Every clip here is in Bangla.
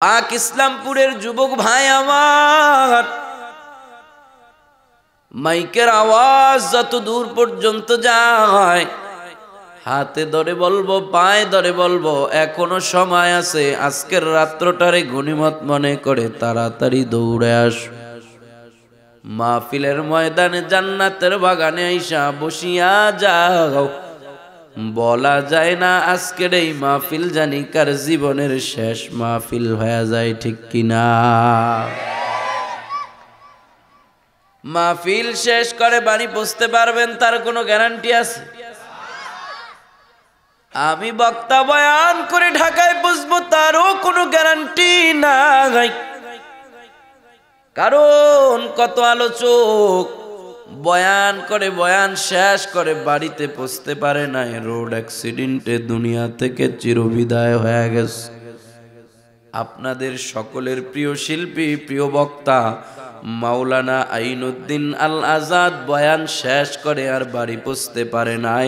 পাক ইসলামপুরের যুবক ভাই আমার, মাইকের আওয়াজ যত দূর পর্যন্ত যায়, হাতে ধরে বলবো, পায়ে ধরে বলবো, এখনো সময় আছে। আজকের রাত্রটারে গনিমত মনে করে তাড়াতাড়ি দৌড়ে আস। মাহফিলের ময়দানে জান্নাতের বাগানে আইসা বসিয়া যাও। বলা যায় না আজকের এই মাহফিল জানি কার জীবনের শেষ মাহফিল হয়ে যায়, ঠিক কিনা? মাহফিল শেষ করে বাড়ি পৌঁছতে পারবেন তার কোনো গ্যারান্টি আছে? আমি বক্তা বয়ান করে ঢাকায় পৌঁছবো তারও কোনো গ্যারান্টি নাই। কারণ কত আলোচক বয়ান করে, বয়ান শেষ করে বাড়িতে পৌঁছতে পারে নাই, রোড অ্যাক্সিডেন্টে দুনিয়া থেকে চিরবিদায় হয়ে গেছে। আপনাদের সকলের প্রিয় শিল্পী, প্রিয় বক্তা মাওলানা আইনুদ্দিন আল আজাদ বয়ান শেষ করে আর বাড়ি পৌঁছতে পারে নাই,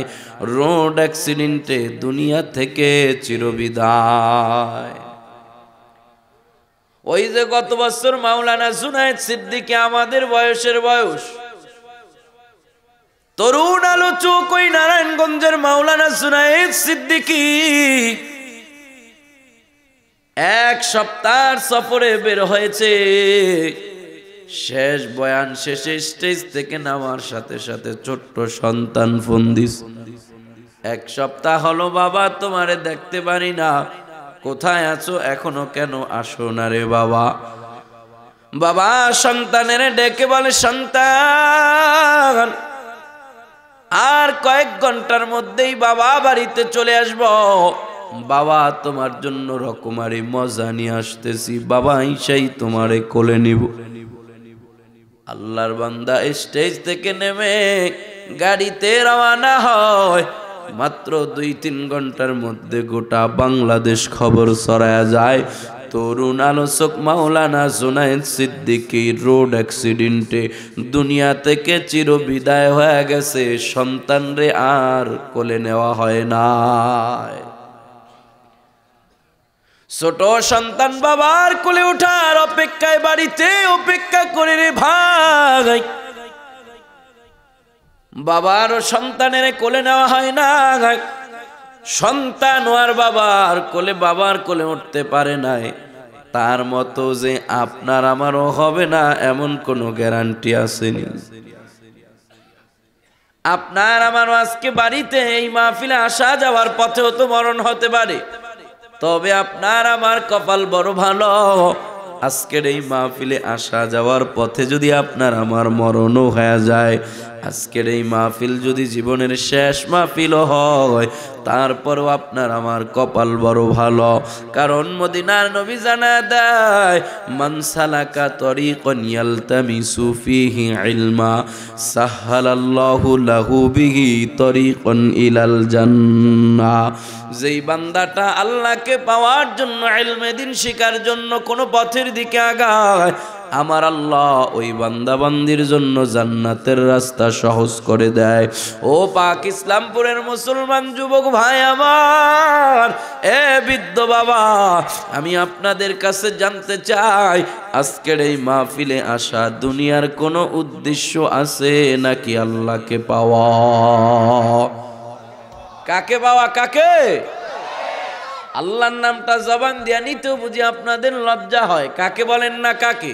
রোড অ্যাক্সিডেন্টে দুনিয়া থেকে চিরবিদায়। ওই যে গত বছর মাওলানা জুনায়েদ সিদ্দিকী, আমাদের বয়সের বয়স, তরুণ আলোচক ওই নারায়ণগঞ্জের মাওলানা জুনায়েদ সিদ্দিকী এক সপ্তাহ সফরে বের হয়েছে। শেষ বয়ান শেষে স্টেজ থেকে নামার সাথে সাথে ছোট্ট সন্তান ফোন দিস, এক সপ্তাহ হলো বাবা তোমারে দেখতে পারি না, কোথায় আছো, এখনো কেন আসো না রে বাবা? বাবা সন্তানের ডেকে বলে, সন্তান আর কয়েক ঘন্টার মধ্যেই বাবা বাড়িতে চলে আসব, বাবা তোমার জন্য রকমারি মজা নিয়ে আসতেছি, বাবা ইসাই তোমারে কোলে নিব। আল্লাহর বান্দা স্টেজ থেকে নেমে গাড়িতে রওনা হয়, মাত্র 2-3 ঘন্টার মধ্যে গোটা বাংলাদেশ খবর ছড়ায়া যায়, তরুণ আলোচক মাওলানা জুনায়েদ সিদ্দিকী রোড অ্যাক্সিডেন্টে দুনিয়া থেকে চিরবিদায় হয়ে গেছে, সন্তানরে আর কোলে নেওয়া হয় না। ছোট সন্তান বাবার কোলে ওঠার অপেক্ষায় বাড়িতে অপেক্ষা করে রে ভাই, বাবার ও সন্তানের কোলে নেওয়া হয় না। সন্তান আর বাবার কোলে উঠতে পারে নাই, তার মতো যে আপনার আমারও হবে না এমন কোনো গ্যারান্টি আসেনি। আপনার আমারও আজকে বাড়িতে এই মাহফিলে আসা যাওয়ার পথেও তো মরণ হতে পারে, তবে আপনার আমার কপাল বড় ভালো, আজকের এই মাহফিলে আসা যাওয়ার পথে যদি আপনার আমার মরণও হয়ে যায়, আজকের এই মাহফিল যদি জীবনের শেষ মাহফিল হয়, তারপরও আপনার আমার কপাল বড় ভালো। কারণ মদিনার নবী জানা দেয়, মান সালাকা তরিকান ইয়ালতামিসু ফীহি ইলমা সাহহালাল্লাহু লাহু বিহি তরিকান ইলাল জান্নাহ। যেই বান্দাটা আল্লাহকে পাওয়ার জন্য, ইলমে দ্বীন শিখার জন্য কোনো পথের দিকে আগায়, আমার আল্লাহ ওই বান্দা বান্দির জন্য জান্নাতের রাস্তা সহজ করে দেয়। ও পাক ইসলামপুরের মুসলমান যুবক ভাই আমার, এ বৃদ্ধ বাবা, আমি আপনাদের কাছে জানতে চাই, আজকের এই মাহফিলে আসা দুনিয়ার কোনো উদ্দেশ্য আছে নাকি আল্লাহকে পাওয়া? কাকে পাওয়া? কাকে? আল্লাহর নামটা জবান দিয়া নিতেও বুঝি আপনাদের লজ্জা হয়। কাকে বলেন না কাকে?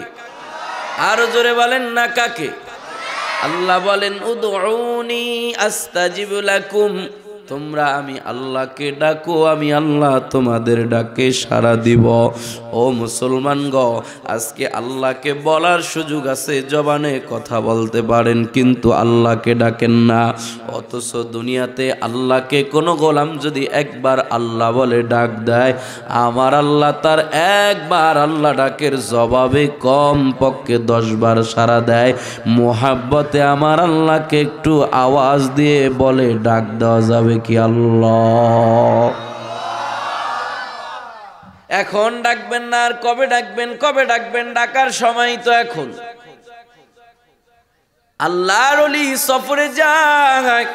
আরো জোরে বলেন না কাকে? আল্লাহ বলেন, উদউনি আস্তাজিব লাকুম, তোমরা আমি আল্লাহকে ডাকো, আমি আল্লাহ তোমাদের ডাকে সাড়া দিব। ও মুসলমান গো, আজকে আল্লাহকে বলার সুযোগ আছে, জবানে কথা বলতে পারেন কিন্তু আল্লাহকে ডাকেন না। অথচ দুনিয়াতে আল্লাহকে কোনো গোলাম যদি একবার আল্লাহ বলে ডাক দেয়, আমার আল্লাহ তার একবার আল্লাহ ডাকের জবাবে কম পক্ষে 10 বার সাড়া দেয়। মোহাব্বতে আমার আল্লাহকে একটু আওয়াজ দিয়ে বলে ডাক দেওয়া যাবে কি আল্লাহ? এখন ডাকবেন না আর কবে ডাকবেন? কবে ডাকবেন? ডাকার সময় তো এখন। আল্লাহর ওলি সফরে যায়,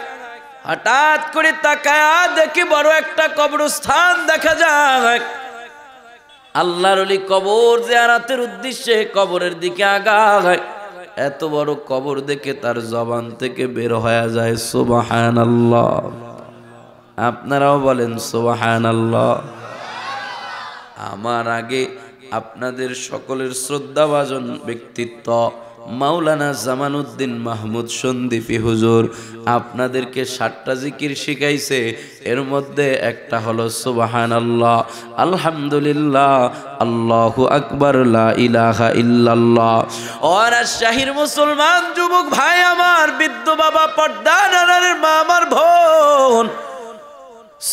হঠাৎ করে তাকায়া দেখি বড় একটা কবরস্থান দেখা যায়। আল্লাহর ওলি কবর জিয়ারতের উদ্দেশ্যে কবরের দিকে আগায়, এত বড় কবর দেখে তার জবান থেকে বের হয়ে যায় সুবহানাল্লাহ। আপনারাও বলেন সুবহানাল্লাহ। আমার আগে আপনাদের সকলের শ্রদ্ধাভাজন ব্যক্তিত্ব মাওলানা জামানউদ্দিন মাহমুদ সন্দীপী হুজুর আপনাদেরকে 7টা জিকির শিখাইছে। এর মধ্যে একটা হলো সুবহানাল্লাহ, আলহামদুলিল্লাহ, আল্লাহু আকবার, লা ইলাহা ইল্লাল্লাহ। আর শাহির মুসলমান যুবক ভাই আমার, বৃদ্ধ বাবা, পর্দার আড়ালের মা আমার বোন,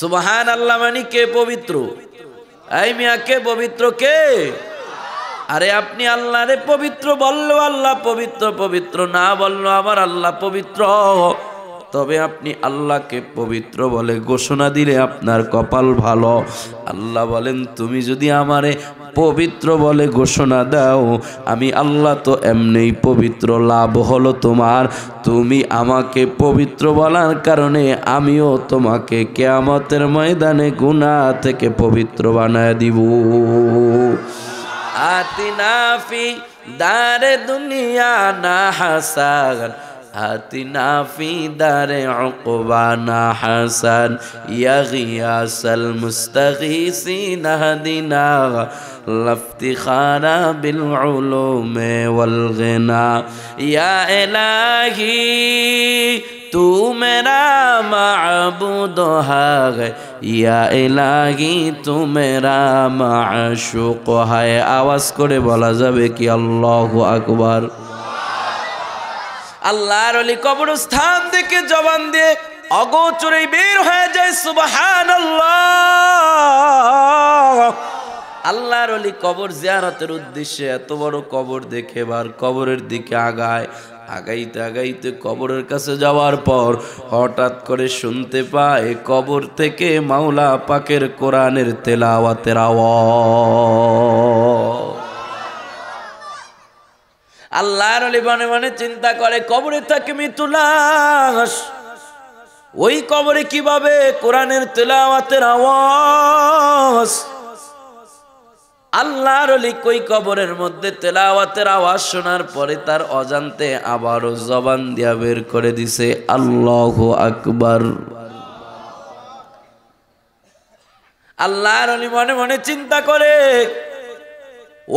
সুবহানাল্লাহ মানে কে পবিত্র? এই মিয়া কে পবিত্র? কে? আরে আপনি আল্লাহরে পবিত্র বললো আল্লাহ পবিত্র, পবিত্র না বললো আমার আল্লাহ পবিত্র। তবে আপনি আল্লাহকে পবিত্র বলে ঘোষণা দিলে আপনার কপাল ভালো। আল্লাহ বলেন তুমি যদি আমারে পবিত্র বলে ঘোষণা দাও, আমি আল্লাহ তো এমনিই পবিত্র, লাভ হলো তোমার, তুমি আমাকে পবিত্র বলার কারণে আমিও তোমাকে কিয়ামতের ময়দানে গুনাহ থেকে পবিত্র বানায় দিব। আতিনা ফি দারে দুনিয়া না হাসান, আতিনা ফি দারে উকবা না হাসান, ইয়া গিয়াসাল মুস্তাগীসিন হাদিনা লাফতিখারা বিল উলুমে ওয়াল গিনা, ইয়া ইলাহি तू मेरा माबूद है, या इलाही तू मेरा माशूक है। आवाज करे बोला जाबे कि अल्लाहु আকবার। আল্লাহর ওলি কবরস্থান থেকে জবান দিয়ে অগোচরে বের হয়ে যায় সুবহানাল্লাহ। আল্লাহর ওলি কবর জিয়ারতের উদ্দেশ্যে এত বড় কবর দেখে এবার কবরের দিকে আগায়। আগাইতে আগাইতে কবরের কাছে যাওয়ার পর হঠাৎ করে শুনতে পায় কবর থেকে মাওলা পাকের কোরআনের তেলাওয়াতের আওয়াজ। আল্লাহর ওলি মনে মনে চিন্তা করে কবরে থাকে মৃত্যু লাশ, ওই কবরে কিভাবে কোরআনের তেলাওয়াতের আওয়াজ? আল্লাহর ওলি কই কবরের মধ্যে তেলাওয়াতের আওয়াজ শোনার পরে তার অজান্তে আবারও জবান দিয়া বের করে দিছে আল্লাহু আকবার। আল্লাহর ওলি মনে মনে চিন্তা করে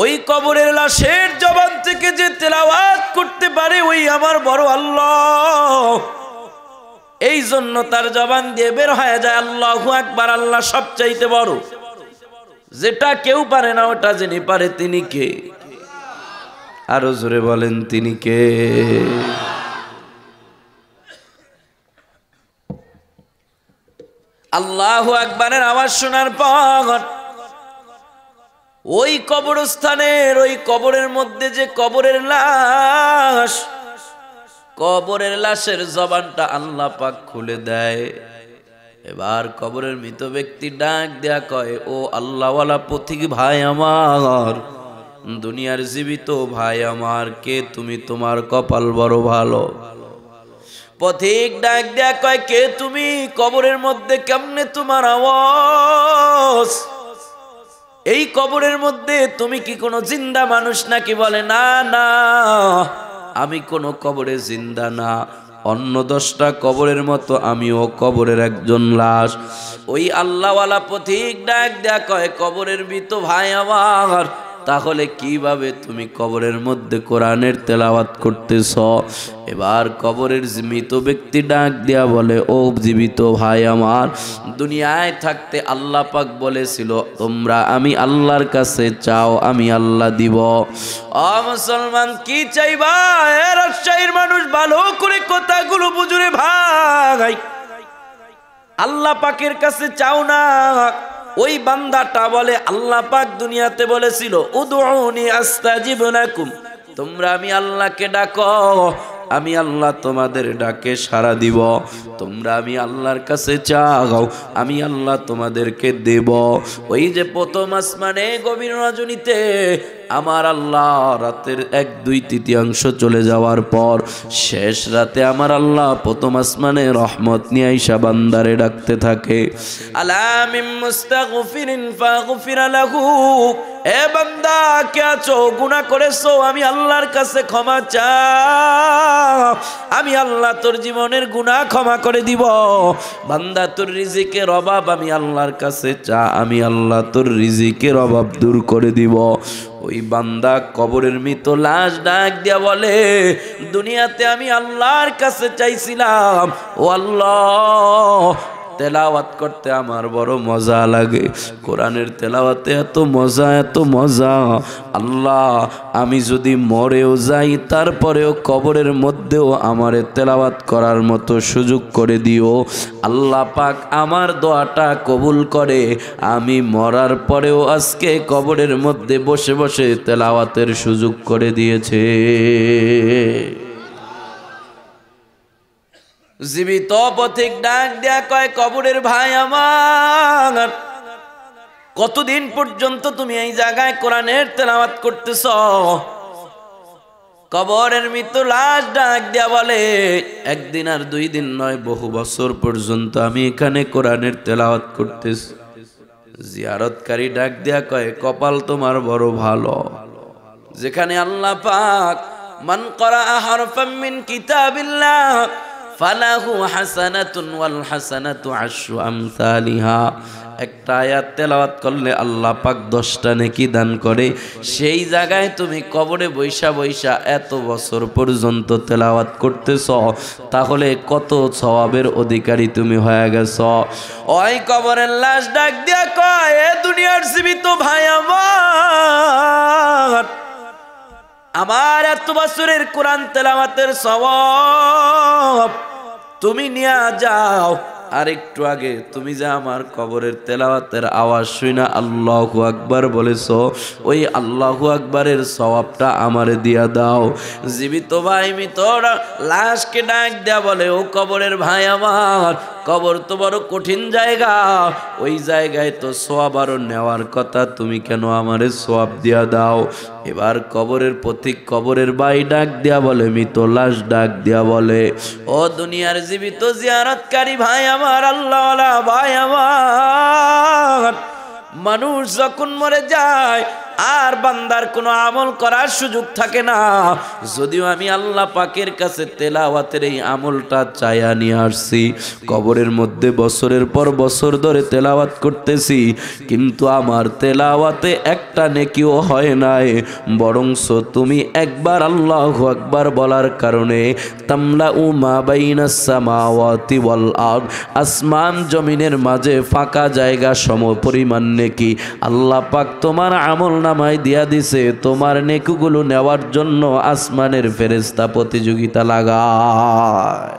ওই কবরের লাশের জবান থেকে যে তেলাওয়াত করতে পারে ওই আমার বড় আল্লাহ। এই জন্য তার জবান দিয়ে বের হয়ে যায় আল্লাহু আকবার, আল্লাহ সবচাইতে বড়, যেটা কেউ পারে না ওটা যিনি পারে তিনি কে? আরো জোরে বলেন তিনি কে? আল্লাহু আকবারের আওয়াজ শোনার পর ওই কবরস্থানের ওই কবরের মধ্যে যে কবরের লাশ, কবরের লাশের জবানটা আল্লাহ পাক খুলে দেয়। এবার কবরের মৃত ব্যক্তি ডাক দেয়া কয়, ও আল্লাহওয়ালা পথিক ভাই আমার, দুনিয়ার জীবিত ভাই আমার, কে তুমি? তোমার কপাল বড় ভালো। পথিক ডাক দেয়া কয়, কে তুমি? কবরের মধ্যে কেমনে তোমার আওয়াজ? এই কবরের মধ্যে তুমি কি কোনো জিন্দা মানুষ নাকি? বলে না না, আমি কোনো কবরে জিন্দা না, অন্য 10টা কবরের মতো আমিও কবরের একজন লাশ। ওই আল্লাহওয়ালা পথিক ডাক দেয়া কয়, কবরের মৃত ভাই আমার, তাহলে কিভাবে তুমি কবরের মধ্যে কোরআনের তেলাওয়াত করতেছ? এবার কবরের মৃত ব্যক্তি ডাক দেয়া বলে, ও জীবিত ভাই আমার, দুনিয়ায় থাকতে আল্লাহ পাক বলেছিল তোমরা আমি আল্লাহর কাছে চাও, আমি আল্লাহ দিব। ও মুসলমান কি চাইবা? রাজশাহীর মানুষ ভালো করে কথাগুলো বুঝুরে ভাই, আল্লাহ পাকের কাছে চাও না। ওই বান্দাটা বলে আল্লাহ পাক দুনিয়াতে বলেছিল উদউনি আস্তাজিব লাকুম, তোমরা আমি আল্লাহকে ডাকো, আমি আল্লাহ তোমাদের ডাকে সাড়া দিব। তোমরা আমি আল্লাহর কাছে চাও, আমি আল্লাহ তোমাদেরকে দেব। ওই যে প্রথম আসমানে গভীর রজনীতে আমার আল্লাহ রাতের 1/2/3 চলে যাওয়ার পর শেষ রাতে আমার আল্লাহ প্রথম আসমানে রহমত নিয়ে আইসা বান্দারে ডাকতে থাকে, আলামিম মুস্তাগফিরিন ফাগফির লাহু, এ বান্দা কে আছো, গুনাহ করেছো, আমি আল্লাহর কাছে ক্ষমা চাও, আমি আল্লাহ তোর জীবনের গুনাহ ক্ষমা করে দিব। বান্দা তোর রিজিকের অভাব আমি আল্লাহর কাছে চা, আমি আল্লাহ তোর রিজিকের অভাব দূর করে দিব। ওই বান্দা কবরের মৃত লাশ ডাক দিয়া বলে, দুনিয়াতে আমি আল্লাহর কাছে চাইছিলাম, ও আল্লাহ তেলাওয়াত করতে আমার বড় মজা লাগে, কোরআনের তেলাওয়াতে এত মজা এত মজা, আল্লাহ আমি যদি মরেও যাই তারপরেও কবরের মধ্যেও আমারে তেলাওয়াত করার মতো সুযোগ করে দিও। আল্লাহ পাক আমার দোয়াটা কবুল করে আমি মরার পরেও আজকে কবরের মধ্যে বসে বসে তেলাওয়াতের সুযোগ করে দিয়েছে। জীবিত পথিক ডাক দেয়া কয়, কবরের ভাই আমার, কতদিন পর্যন্ত তুমি এই জায়গায় কোরআনের তেলাওয়াত করতেছ? কবরের মৃত লাশ ডাক দেয়া বলে, 1 দিন আর 2 দিন নয়, বহু বছর পর্যন্ত আমি এখানে কোরআনের তেলাওয়াত করতেছি। জিয়ারতকারী ডাক দেয়া কয়, কপাল তোমার বড় ভালো, যেখানে আল্লাহ পাক মান করা হারফাম মিন কিতাবিল্লাহ ফালাহু হাসানাতুন ওয়াল হাসানাতু আশরু আমসালিহা, একটা আয়াত তেলাওয়াত করলে আল্লাহ পাক 10টা নেকি দান করে। সেই জায়গায় তুমি কবরে বৈশা বৈশা এত বছর পর্যন্ত তেলাওয়াত করতেছ, তাহলে কত সওয়াবের অধিকারী তুমি হয়ে গেছ। ওই কবরের লাশ ডাক দিয়া কয়, এ দুনিয়ার জীবিত ভাই আমার এত বছরের কোরআন তেলাওয়াতের সওয়াব তুমি নিয়ে যাও। আর একটু আগে তুমি যে আমার কবরের তেলাওয়াতের আওয়াজ শুনা আল্লাহু আকবার বলেছো, ওই আল্লাহু আকবারের সওয়াবটা আমারে দিয়া দাও। জীবিত ভাই মৃতর লাশকে ডাক দেয়া বলে, ও কবরের ভাই আমার, কবর তো বড় কঠিন জায়গা, ওই জায়গায় তো সওয়াব আরো নেওয়ার কথা, তুমি কেন আমারে সওয়াব দিয়া দাও। এবার কবরের পথিক কবরের ভাই ডাক দেয়া বলে, মৃত লাশ ডাক দেয়া বলে, ও দুনিয়ার জীবিত জিয়ারতকারী ভাই আমার, আল্লাহওয়ালা ভাই আমার, মানুষ যখন মরে যায় আর বান্দার কোনো আমল করার সুযোগ থাকে না। যদিও আমি আল্লাহ পাকের কাছে তেলাওয়াতের এই আমলটা চাইয়া নিয়ে আসছি, কবরের মধ্যে বছরের পর বছর ধরে তেলাওয়াত করতেছি, কিন্তু আমার তেলাওয়াতে একটা নেকিও হয় নাই, বরংস তুমি একবার আল্লাহু আকবার বলার কারণে তামলাউ মা বাইনাস সামাওয়াতি ওয়াল আরদ, আসমান জমিনের মাঝে ফাঁকা জায়গা সম পরিমাণ নেকি আল্লাহ পাক তোমার আমল নামায় দিয়া দিছে। তোমার নেকিগুলো নেওয়ার জন্য আসমানের ফেরেশতা প্রতিযোগিতা লাগায়।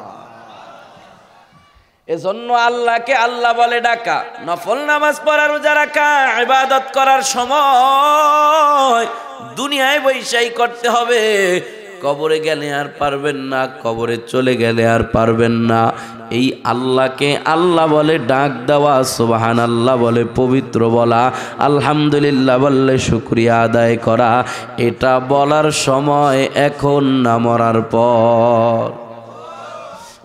এজন্য আল্লাহকে আল্লাহ বলে ডাকা, নফল নামাজ পড়া, রোজা রাখা, ইবাদত করার সময় দুনিয়ায় বৈশাই করতে হবে। কবরে গেলে আর পারবেন না, কবরে চলে গেলে আর পারবেন না। এই আল্লাহকে আল্লাহ বলে ডাক দেওয়া, সুবহানাল্লাহ বলে পবিত্র বলা, আলহামদুলিল্লাহ বললে শুকরিয়া আদায় করা, এটা বলার সময় এখন না, মরার পর।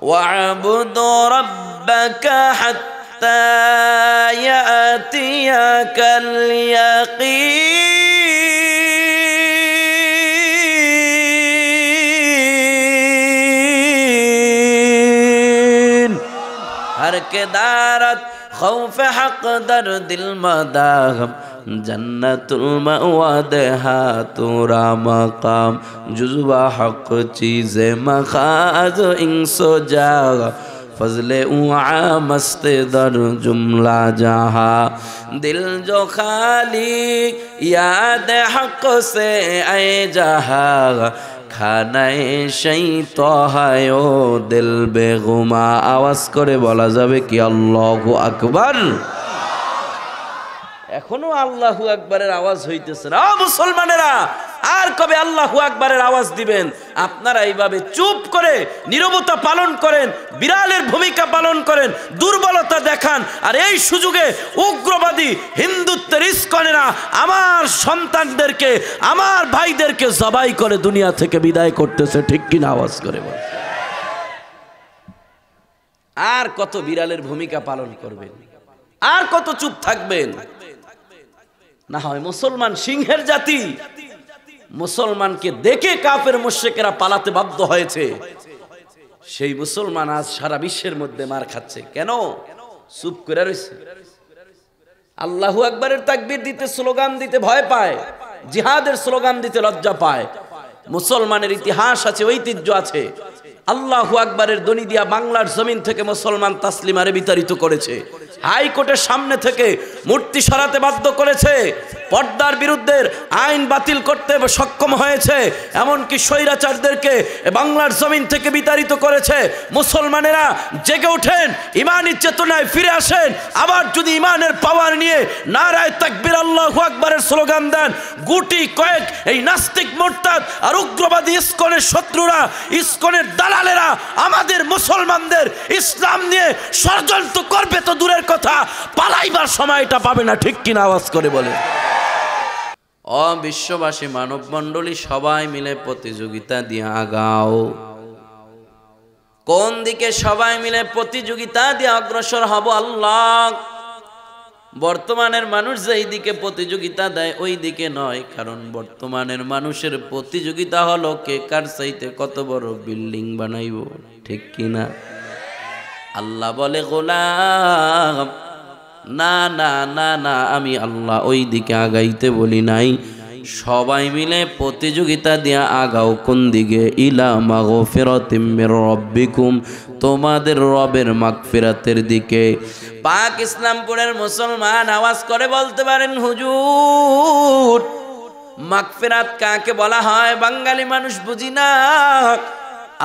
ওয়া'বুদু রাব্বাকা হাত্তা ইয়াতিয়াকাল ইয়াকিন, हर के दारत खौफ हक दर दिल मदाहम जन्नतुल मअवाद हा तुरा मकाम जुज़वा हक चीज़े मखाज इंसो जागा फजले उआ मस्त दर जुमला जहा दिल जो खाली याद हक से आए जहा খানায় সেই তহায়ো দিল বেগুমা। আওয়াজ করে বলা যাবে কি আল্লাহু আকবার? এখনো আল্লাহু আকবারের আওয়াজ হইতেছে না মুসলমানেরা। আর কবে আল্লাহু আকবারের আওয়াজ দিবেন? আপনারা এইভাবে চুপ করে নীরবতা পালন করেন, বিড়ালের ভূমিকা পালন করেন, দুর্বলতা দেখান, আর এই সুযোগে উগ্রবাদী হিন্দুত্বের ইস্কনেরা আমার সন্তানদেরকে, আমার ভাইদেরকে জবাই করে দুনিয়া থেকে বিদায় করতেছে। ঠিক কিনা? আওয়াজ করে বল। আর কত বিড়ালের ভূমিকা পালন করবেন? আর কত চুপ থাকবেন? না হয় মুসলমান সিংহের জাতি, মুসলমানকে দেখে কাফের মুশরিকেরা পালাতে বাধ্য হয়েছে। সেই মুসলমান আজ সারা বিশ্বের মধ্যে মার খাচ্ছে। কেন? চুপ করে রয়েছে। আল্লাহু আকবারের তাকবীর দিতে, স্লোগান দিতে ভয় পায়, জিহাদের স্লোগান দিতে লজ্জা পায়। মুসলমানের ইতিহাস আছে, ঐতিহ্য আছে। আল্লাহু আকবারের ধ্বনি দিয়া বাংলার জমিন থেকে মুসলমান তাসলিমারে বিতাড়িত করেছে, হাইকোর্টের সামনে থেকে মূর্তি সরাতে বাধ্য করেছে, পর্দার বিরুদ্ধে আইন বাতিল করতে সক্ষম হয়েছে, এমনকি স্বৈরাচারদেরকে বাংলার জমিন থেকে বিতাড়িত করেছে। মুসলমানেরা জেগে ওঠেন, ইমানি চেতনায় ফিরে আসেন। আবার যদি ইমানের পাওয়ার নিয়ে নারায়ে তাকবীর আল্লাহু আকবারের স্লোগান দেন, গুটি কয়েক এই নাস্তিক মুরতাদ আর উগ্রবাদী ইসকনের শত্রুরা, ইসকনের দালালেরা আমাদের মুসলমানদের ইসলাম নিয়ে ষড়যন্ত্র করবে তো দূরের কথা, পালাইবার সময়টা পাবে না। ঠিক কিনা? আওয়াজ করে বলে। বিশ্ববাসী মানব মণ্ডলী সবাই মিলে প্রতিযোগিতা দিয়ে আগাও। কোন দিকে সবাই মিলে প্রতিযোগিতা দিয়ে অগ্রসর হব? আল্লাহ। বর্তমানের মানুষ যেই দিকে প্রতিযোগিতা দেয় ওই দিকে নয়, কারণ বর্তমানের মানুষের প্রতিযোগিতা হলো কে কার চাইতে কত বড় বিল্ডিং বানাইব। ঠিক কিনা? আল্লাহ বলে, গোলাম না না না না, আমি আল্লাহ ওই দিকে আগাইতে বলি নাই। সবাই মিলে প্রতিযোগিতা দিয়া আগাও। কোন দিকে? ইলা মাগফিরাতিম মির রাব্বিকুম, তোমাদের রবের মাগফিরাতের দিকে। পাক ইসলামপুরের মুসলমান আওয়াজ করে বলতে পারেন, হুজুর মাগফিরাত কাকে বলা হয়? বাঙালি মানুষ বুঝি না।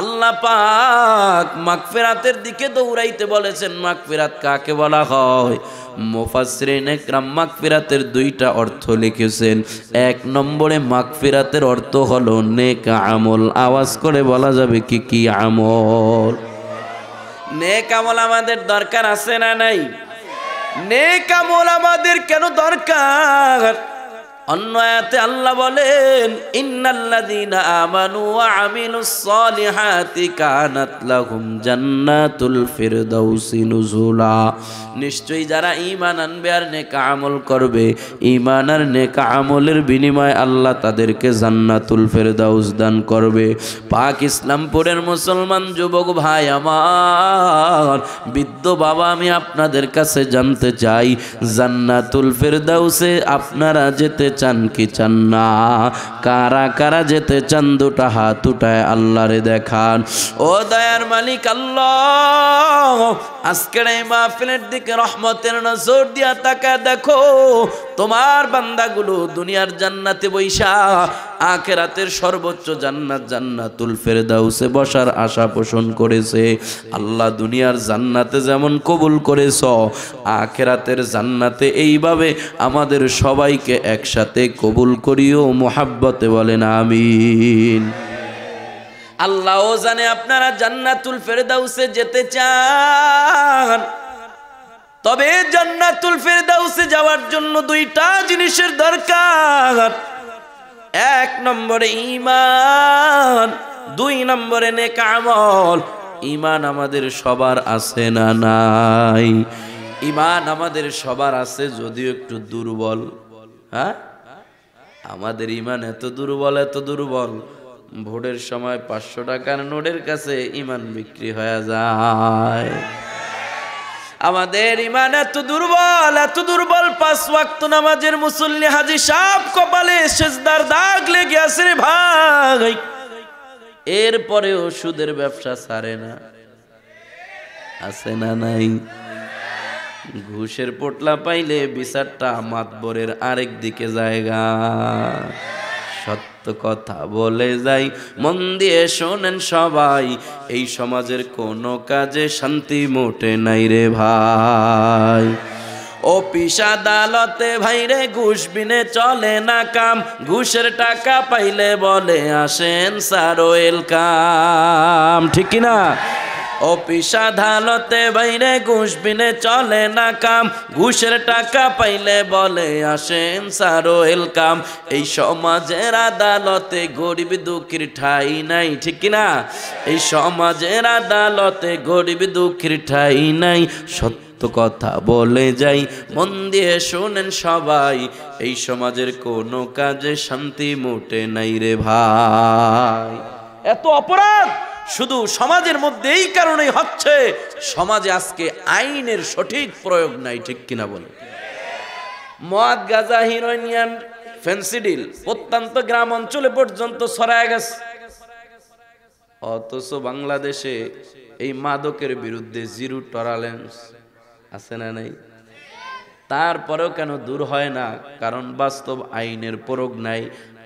আল্লাহ পাক মাগফিরাতের দিকে দৌড়াইতে বলেছেন। মাগফিরাত কাকে বলা হয়? মুফাসসিরিন ইকরাম মাগফিরাতের দুইটা অর্থ লিখেছেন। এক নম্বরে মাগফিরাতের অর্থ হলো নেক আমল। আওয়াজ করে বলা যাবে কি কি আমল? নেক আমল আমাদের দরকার আছে না নাই? নেক আমল আমাদের কেন দরকার? অন্য আয়াতে আল্লাহ বলেন, ইন্নাল্লাযীনা আমানু ওয়া আমিলুস সালিহাতি কানাত লাহুম জান্নাতুল ফিরদাউসি নুজুলা। নিশ্চয়ই যারা ঈমান আনবে আর নেক আমল করবে, ঈমান আর নেক আমলের বিনিময়ে আল্লাহ তাদেরকে জান্নাতুল ফিরদাউস দান করবে। পাক ইসলামপুরের মুসলমান যুবক ভাই আমার, বৃদ্ধ বাবা, আমি আপনাদের কাছে জানতে চাই, জান্নাতুল ফিরদাউসে আপনারা যেতে চান কি চান না? কারা কারা যেতে চান? দুটা হাত উঠায় আল্লাহরে দেখান। ও দয়ার মালিক আল্লাহ, আজকের এই মাহফিলের দিকে রহমতের নজর দিয়া তাকায় দেখো। তোমার বান্দাগুলো দুনিয়ার জান্নাতে বৈশা আখিরাতের সর্বোচ্চ জান্নাত জান্নাতুল ফেরদাউসে বসার আশা পোষণ করেছে। আল্লাহ দুনিয়ার জান্নাতে যেমন কবুল করেছ, আখিরাতের জান্নাতে এইভাবে আমাদের সবাইকে একসাথে কবুল করিও মুহাব্বতে বলেন আমিন। আল্লাহও জানে আপনারা জান্নাতুল ফেরদাউসে যেতে চান, তবে জান্নাতুল ফেরদাউসে যাওয়ার জন্য দুইটা জিনিসের দরকার। এক নম্বরে ঈমান, দুই নম্বরে নেক আমল। ঈমান আমাদের সবার আছে না নাই? ঈমান আমাদের সবার আছে, যদিও একটু দুর্বল। হ্যাঁ, আমাদের ঈমান এত দুর্বল, এত দুর্বল, ভোটের সময় 500 টাকার নোটের কাছে ঈমান বিক্রি হয়ে যায়। আমাদের ঈমান এত দুর্বল, এত দুর্বল, 5 ওয়াক্ত নামাজের মুসল্লি হাজী সাহেব কপালে সেজদার দাগ লেগে আছে রে ভাই, এরপরেও সুদের ব্যবসা ছাড়ে না। আছে না নাই? ঘুষের পোটলা পাইলে বিচারটা মাতবরের আরেক দিকে জায়গা। সত্য কথা বলে যাই, মন দিয়ে শোনেন সবাই, এই সমাজের কোনো কাজে শান্তি মোটে নাই রে ভাই। ও অফিস আদালতে ভাইরে ঘুষ বিনে চলে না কাম, ঘুষের টাকা পাইলে বলে আসেন স্যার ওয়েলকাম, ঠিক কিনা? অফিস আদালতে বাইরে ঘুষ বিনে চলে না কাম, ঘুষের টাকা পাইলে বলে আসেন স্যার ওয়েলকাম। এই সমাজের আদালতে গরিব দুঃখীর ঠাই নাই, ঠিক কিনা? এই সমাজের আদালতে গরিব দুঃখীর ঠাই নাই। সত্য কথা বলে যাই, মন দিয়ে শোনেন সবাই, এই সমাজের কোনো কাজে শান্তি মোটে নাই রে ভাই। এত অপরাধ শুধু সমাজের মধ্যে এই কারণেই হচ্ছে, সমাজে আজকে আইনের সঠিক প্রয়োগ নাই, ঠিক কিনা বলে? মদ, গাঁজা, হিরোইন, ফেন্সিডিল প্রত্যন্ত গ্রাম অঞ্চলে পর্যন্ত ছড়ায় গেছে। অথচ বাংলাদেশে এই মাদকের বিরুদ্ধে জিরো টলারেন্স আছে না নাই? তারপরেও কেন দূর হয় না? কারণ বাস্তব আইনের প্রয়োগ নাই।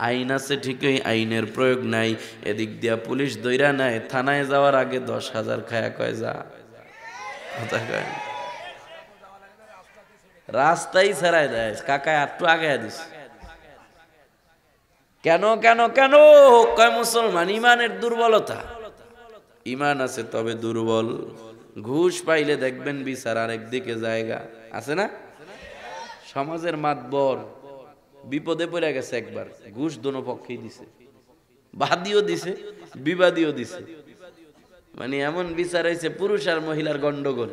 আইন আছে ঠিকই, আইনের প্রয়োগ নাই। এদিক দিয়া পুলিশ দইরা নেয়, থানায় যাওয়ার আগে 10,000 খায়া কয় যা, কথা কয় রাস্তাই ছাড়াই দেয়, কাকায় একটু আগে দিস। কেন কেন কেন? কয় মুসলমান ইমানের দুর্বলতা। ইমান আছে তবে দুর্বল। ঘুষ পাইলে দেখবেন বিচার আর একদিকে জায়গা আছে না? সমাজের মাতবর বিপদে পড়ে গেছে, একবার ঘুষ দোনো পক্ষেই দিছে, বাদীও দিছে বিবাদীও দিছে। মানে এমন বিচার হয়েছে পুরুষ আর মহিলার গন্ডগোল।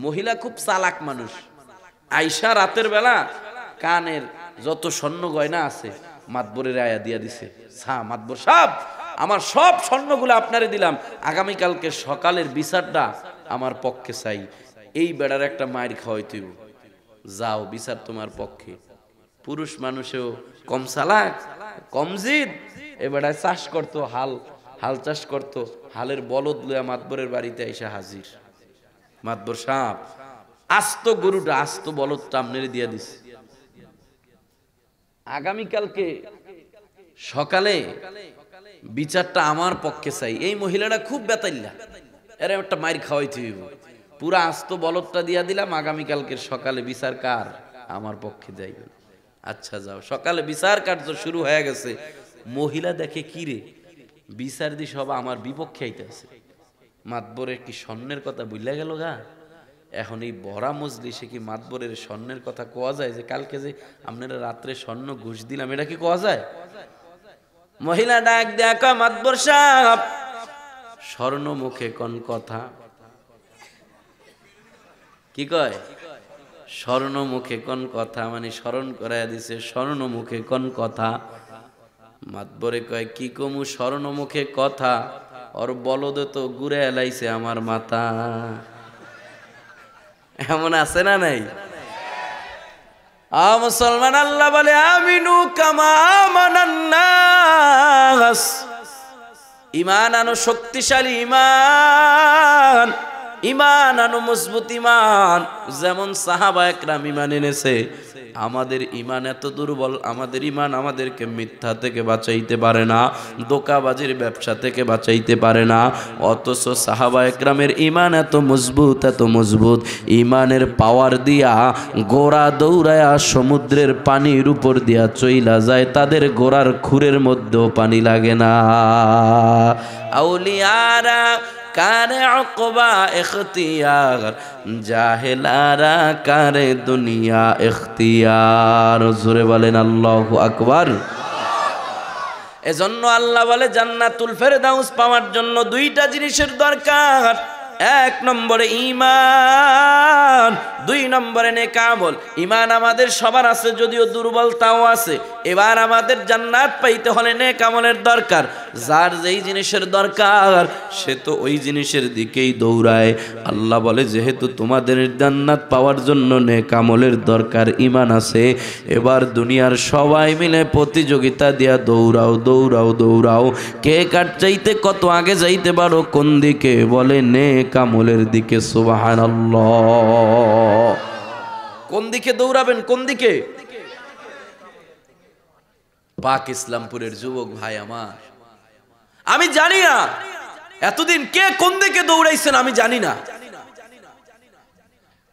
মহিলা খুব চালাক মানুষ, আইসা রাতের বেলা কানের যত স্বর্ণ গয়না আছে মাতবরের আয়া দিয়া দিছে, মাতবর সাহেব আমার সব স্বর্ণগুলো আপনারে দিলাম, আগামীকালকে সকালের বিচারটা আমার পক্ষে চাই। এই বেড়ার একটা মায়ের খাওয়াই তুই যাও, বিচার তোমার পক্ষে। পুরুষ মানুষেও কম চালাক, কম জিদ। এ বেড়ায় চাষ করতো, হাল চাষ করতো, হালের বলদ লইয়া মাতবরের বাড়িতে এসে হাজির। মাতবর সাহেব আস্ত গরুটা আস্ত বলদটা আপনারে দিয়া দিছে, আগামীকালকে সকালে বিচারটা আমার পক্ষে চাই। এই মহিলাটা খুব বেতাইল্লা, এর একটা মায়ের খাওয়াইতে হইব, পুরা আস্ত বলদটা দিয়া দিলাম, আগামীকালকের সকালে বিচার কার? আমার পক্ষে যাই। আচ্ছা যাও। সকালে বিচার কার্য শুরু হয়ে গেছে। মহিলা দেখে কি রে, বিচার দি সব আমার বিপক্ষে আইতেছে। মাতবরের কি স্বর্ণের কথা বুঝলা গেল গা? এখন এই বড়া মজলিসে কি মাতবরের স্বর্ণের কথা কোয়া যায়? যে কালকে যে আপনারা রাত্রে স্বর্ণ ঘুষ দিলাম, এটা কি কোয়া যায়? মহিলা ডাক দেখা, মাতবর সাহেব স্বর্ণ মুখে কোন কথা? কি কয়? স্বর্ণ মুখে কোন কথা, মানে স্মরণ করাইয়া দিছে স্বর্ণ মুখে কোন কথা। মাতবরে কয় কি কমু স্বর্ণ মুখে কথা, ওর বলদে তো ঘুরে এলাইছে আমার মাথা। এমন আছে না নাই? মুসলমান আল্লাহ বলে আমিনু কামা আমানান নাস, ঈমান আনো শক্তিশালী ঈমান, ঈমান আনো মজবুত ঈমান। যেমন সাহাবা একরাম ঈমান এনেছে, আমাদের ঈমান এত দুর্বল, আমাদের ঈমান আমাদেরকে মিথ্যা থেকে বাঁচাইতে পারে না, ধোঁকাবাজির ব্যবসা থেকে বাঁচাইতে পারে না। অথচ সাহাবা একরামের ঈমান এত মজবুত, ঈমানের পাওয়ার দিয়া গোড়া দৌড়ায়া সমুদ্রের পানির উপর দিয়া চইলা যায়, তাদের গোড়ার খুরের মধ্যেও পানি লাগে না। আউলিয়ারা কারে উকবা ইখতিয়ার, জাহেলারা কারে দুনিয়া ইখতিয়ার। জোরে বলেন আল্লাহু আকবার। এজন্য আল্লাহ বলে জান্নাতুল ফেরদাউস পাওয়ার জন্য দুইটা জিনিসের দরকার। এক নম্বরে ঈমান, দুই নম্বরে নেক আমল। ঈমান আমাদের সবার আছে, যদিও দুর্বল তাও আছে। এবার আমাদের জান্নাত পাইতে হলে নেক আমলের দরকার। যার যেই জিনিসের দরকার সে তো ওই জিনিসের দিকেই দৌড়ায়। আল্লাহ বলে যেহেতু তোমাদের জান্নাত পাওয়ার জন্য নেক আমলের দরকার, ঈমান আছে, এবার দুনিয়ার সবাই মিলে প্রতিযোগিতা দিয়া দৌড়াও দৌড়াও দৌড়াও, কে কার চাইতে কত আগে যাইতে পারো, কোন দিকে? বলে নেক আমলের দিকে। সুবহানাল্লাহ। কোন দিকে দৌড়াবেন? কোন দিকে? পাক ইসলামপুরের যুবক ভাই আমার, আমি জানি না এতদিন কে কোন দিকে দৌড়াইছেন, আমি জানি না।